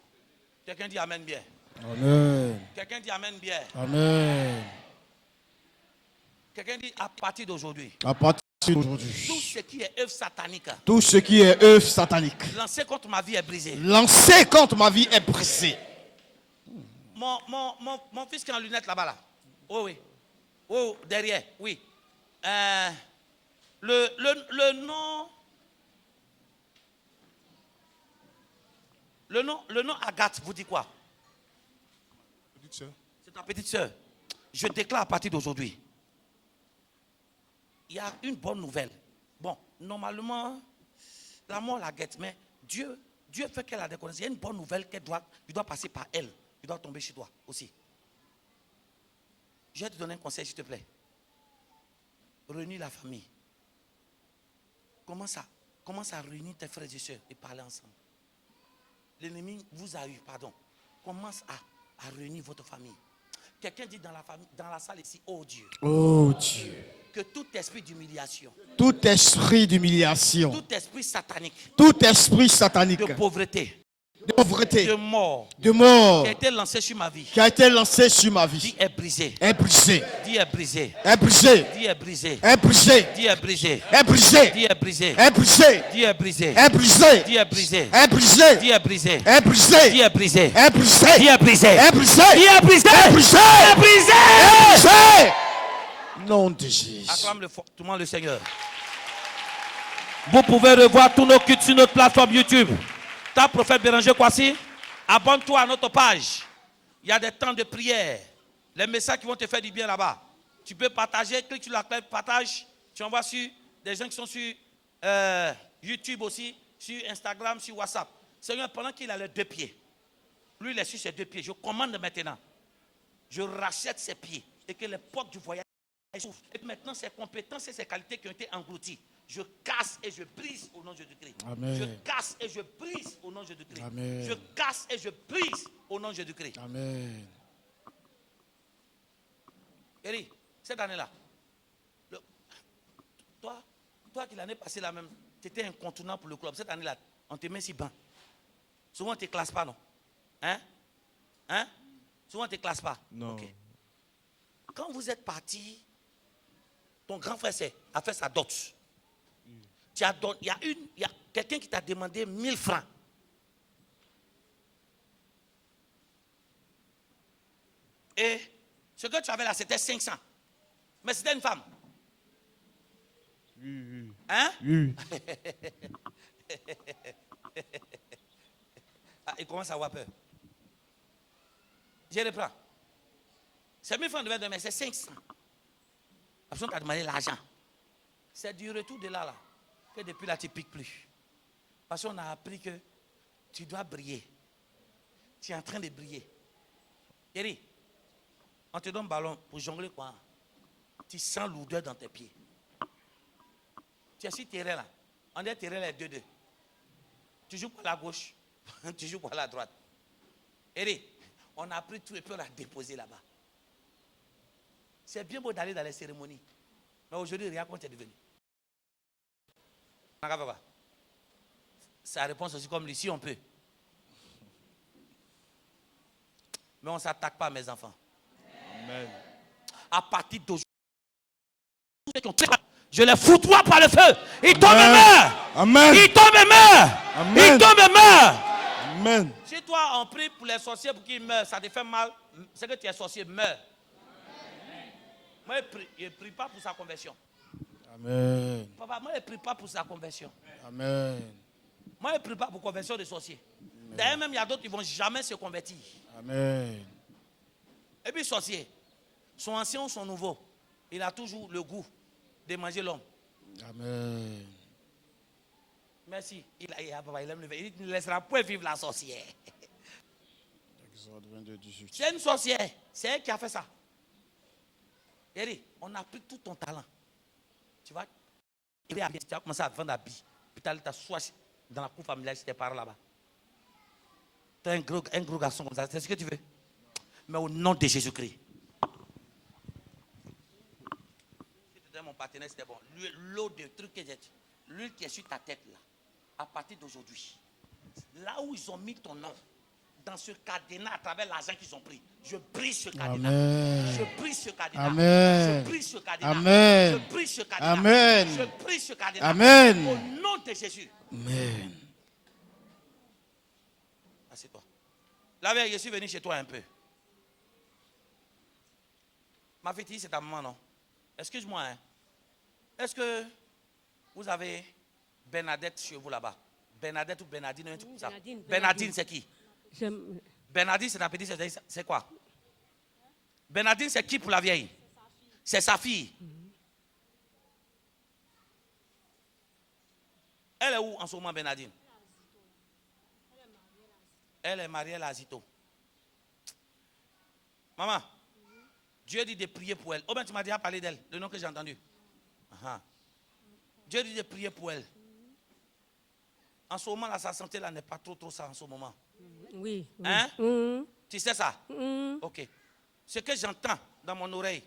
Quelqu'un dit Amen bien. Amen. Quelqu'un dit Amen bien. Amen. Quelqu'un dit à partir d'aujourd'hui, À partir tout d'aujourd'hui, ce qui est œuvre satanique, tout ce qui est œuvre satanique lancé contre ma vie est brisé. lancé contre ma vie est brisé. Mon fils qui est en lunettes là-bas, là. Oui, oui. Oh, derrière, oui. Le nom. Le nom Agathe vous dit quoi? Petite sœur. C'est ta petite soeur. Je déclare à partir d'aujourd'hui. Il y a une bonne nouvelle. Bon, normalement, la mort la guette, mais Dieu fait qu'elle a des connaissances. Il y a une bonne nouvelle qui doit passer par elle. Il doit tomber chez toi aussi. Je vais te donner un conseil, s'il te plaît. Réunis la famille. Commence à réunir tes frères et sœurs et parler ensemble. L'ennemi vous a eu, pardon. Commence à réunir votre famille. Quelqu'un dit dans la salle ici, oh Dieu, Oh Dieu. que tout esprit d'humiliation, Tout esprit d'humiliation, tout esprit satanique, tout esprit satanique, de pauvreté, de pauvreté, de mort, de mort qui a été lancé sur ma vie, qui a été lancé sur ma vie dit est brisé, est brisé, dit est brisé, est brisé, dit est brisé, est brisé, dit est brisé, est brisé, dit est brisé, est brisé, dit est brisé, est brisé, dit est brisé, est brisé, dit est brisé, est brisé, dit est brisé, est brisé, dit est brisé, est brisé, dit est brisé, est brisé, est brisé. est brisé. Nom de Jésus. Acclame fortement le Seigneur. Vous pouvez revoir tous nos cultes sur notre plateforme YouTube. Tape Prophète Béranger Kwasi. Abonne-toi à notre page. Il y a des temps de prière. Les messages qui vont te faire du bien là-bas. Tu peux partager, clique sur la clé partage. Tu envoies sur des gens qui sont sur YouTube aussi, sur Instagram, sur WhatsApp. Seigneur, pendant qu'il a les deux pieds, lui il est sur ses deux pieds. Je commande maintenant. Je rachète ses pieds et que les portes du voyage s'ouvrent. Et maintenant, ses compétences et ses qualités qui ont été englouties, je casse et je brise au nom de Jésus-Christ. Amen. Je casse et je brise au nom de Jésus-Christ. Amen. Je casse et je brise au nom de Jésus-Christ. Amen. Eri, cette année-là, toi qui l'année passée là même, tu étais incontournable pour le club. Cette année-là, on te met si bas. Souvent, on ne te classe pas, non? Hein? Hein? Souvent, on ne te classe pas. Non. Ok. Quand vous êtes parti, ton grand frère a fait sa dot. Il y a quelqu'un qui t'a demandé 1000 francs. Et ce que tu avais là, c'était 500. Mais c'était une femme. Oui, oui. Hein? Oui. Ah, il commence à avoir peur. Je reprends. C'est 1000 francs de verre, mais c'est 500. La personne t'a demandé l'argent. C'est du retour de là, que depuis là, tu ne piques plus. Parce qu'on a appris que tu dois briller. Tu es en train de briller. Eri, on te donne un ballon pour jongler quoi? Tu sens l'odeur dans tes pieds. Tu es sur terrain là. On est terrain là 2-2. Tu joues par la gauche, tu joues par la droite. Eri, on a pris tout et puis on l'a déposé là-bas. C'est bien beau d'aller dans les cérémonies. Mais aujourd'hui, regarde comment tu es devenu. Ça répond aussi comme lui, si on peut. Mais on ne s'attaque pas à mes enfants. Amen. À partir d'aujourd'hui, je les foutoie par le feu. Ils tombent et meurent. Amen. Ils tombent et meurent. Amen. Ils tombent et meurent. Amen. Si toi, on prie pour les sorciers pour qu'ils meurent, ça te fait mal, c'est que tu es sorcier, meurs. Moi, je ne prie pas pour sa conversion. Amen. Papa, moi, je ne prie pas pour sa conversion. Amen. Moi, je ne prie pas pour conversion de sorciers. D'ailleurs, même il y a d'autres qui ne vont jamais se convertir. Amen. Et puis, sorcier, son ancien ou son nouveau, il a toujours le goût de manger l'homme. Amen. Merci. Il aime le vin. Il ne laissera pas vivre la sorcière. Exode 22, 18. C'est une sorcière. C'est elle qui a fait ça. Eri, on a pris tout ton talent. Tu vois, tu as commencé à vendre la bille. Puis tu as soif dans la cour familiale, c'était par là-bas. Tu es un gros garçon comme ça. C'est ce que tu veux. Mais au nom de Jésus-Christ. Si tu étais mon partenaire, c'était bon. L'eau de trucs que j'ai dit, l'huile qui est sur ta tête là, à partir d'aujourd'hui, là où ils ont mis ton nom, dans ce cadenas, à travers l'argent qu'ils ont pris, je brise ce cadenas. Amen. Je brise ce cadenas. Amen. Je brise ce cadenas. Amen. Je brise ce cadenas. Amen. Je brise ce cadenas. Amen. Au nom de Jésus. Amen. Assieds-toi. La veille, je suis venu chez toi un peu. Ma fille, c'est ta maman, non? Excuse-moi, hein. Est-ce que vous avez Bernadette chez vous là-bas? Bernadette ou Bernardine, un truc comme ça? Bernardine, c'est qui? Bernardine, c'est ta petite, c'est quoi? Bernardine, c'est qui pour la vieille? C'est sa fille. Elle est où en ce moment, Bernardine? Elle est mariée à Zito. Maman, Dieu dit de prier pour elle. Oh ben, tu m'as déjà parlé d'elle, le nom que j'ai entendu. Dieu dit de prier pour elle. En ce moment, là, sa santé là n'est pas trop ça en ce moment. Oui. Hein? Tu sais ça? Ok. Ce que j'entends dans mon oreille,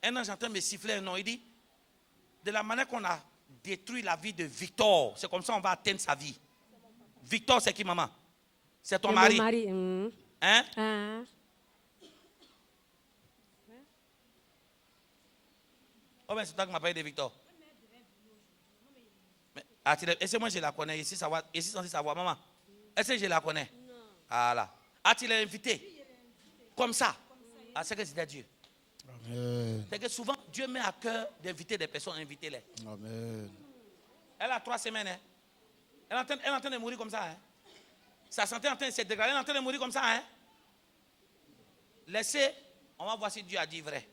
un an j'entends me siffler un nom. Il dit, de la manière qu'on a détruit la vie de Victor, c'est comme ça qu'on va atteindre sa vie. Victor, c'est qui, maman? C'est ton mari. Mon mari. Hein? Ah. Oh ben, c'est toi qui m'as parlé de Victor. Est-ce que moi je la connais ici, censé savoir, maman? Est-ce que je la connais? Non. Voilà. A-t-il invité? Comme ça. Ah, c'est que c'était Dieu. Amen. C'est que souvent, Dieu met à cœur d'inviter des personnes, invitez-les. Amen. Elle a 3 semaines. Hein? Elle est en train de mourir comme ça. Hein? Sa santé est en train de se dégrader. Elle est en train de mourir comme ça. Hein? Laissez, on va voir si Dieu a dit vrai.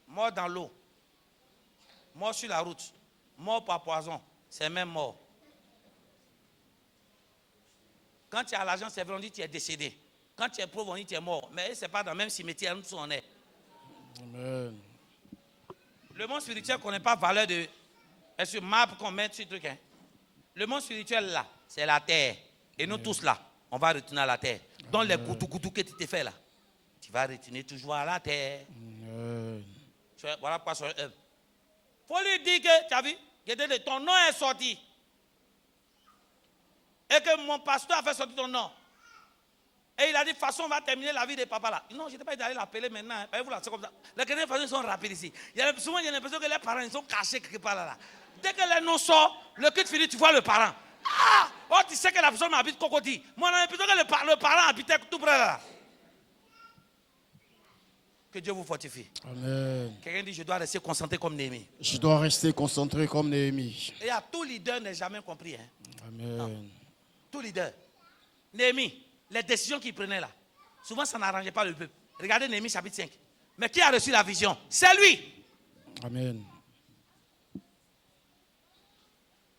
Mort dans l'eau. Mort sur la route. Mort par poison. C'est même mort. Quand tu es à l'agence, c'est vrai, on dit que tu es décédé. Quand tu es pauvre, on dit que tu es mort. Mais ce n'est pas dans le même cimetière où on est. Amen. Le monde spirituel ne connaît pas valeur de... Est-ce que marbre qu'on met sur le truc? Hein? Le monde spirituel là, c'est la terre. Et nous tous là, on va retourner à la terre. Dans les goudou que tu t'es fait là, tu vas retourner toujours à la terre. Amen. Voilà pourquoi soyons humbles. Il faut lui dire que, tu as vu, que ton nom est sorti. Et que mon pasteur a fait sortir ton nom. Et il a dit, de toute façon, on va terminer la vie de papa là. Non, je n'étais pas d'aller l'appeler maintenant. Hein. Voyez-vous là, c'est comme ça. Les Canadiens, ils sont rapides ici. Souvent, il y a l'impression que les parents, ils sont cachés quelque part là. Dès que les noms sortent, le culte finit, tu vois le parent. Ah! Oh, tu sais que la personne habite Cocody. Moi, on a l'impression que le parent habitait tout près là. Que Dieu vous fortifie. Amen. Quelqu'un dit, je dois rester concentré comme Néhémie. Je dois rester concentré comme Néhémie. Et à tout leader n'est jamais compris. Hein. Amen. Non. Tout leader. Néhémie, les décisions qu'il prenait là, souvent ça n'arrangeait pas le peuple. Regardez Néhémie chapitre 5. Mais qui a reçu la vision? C'est lui. Amen.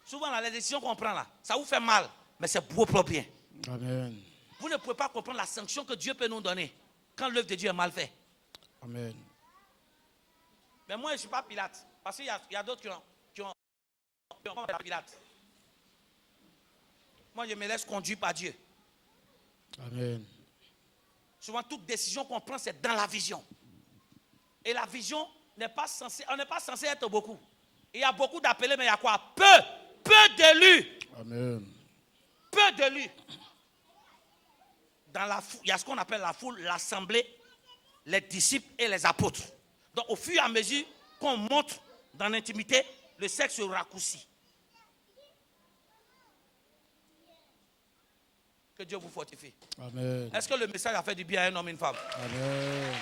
Souvent, là, les décisions qu'on prend là, ça vous fait mal, mais c'est pour votre bien. Amen. Vous ne pouvez pas comprendre la sanction que Dieu peut nous donner quand l'œuvre de Dieu est mal faite. Amen. Mais moi, je ne suis pas Pilate. Parce qu'il y a d'autres qui ont Pilate. Moi, je me laisse conduire par Dieu. Amen. Souvent, toute décision qu'on prend, c'est dans la vision. Et la vision n'est pas censée, on n'est pas censé être beaucoup. Il y a beaucoup d'appelés, mais il y a quoi? Peu d'élus. Amen. Peu d'élus. Dans la foule, il y a ce qu'on appelle la foule, l'assemblée, les disciples et les apôtres. Donc, au fur et à mesure qu'on monte dans l'intimité, le cercle se raccourcit. Que Dieu vous fortifie. Amen. Est-ce que le message a fait du bien à un homme et une femme? Amen.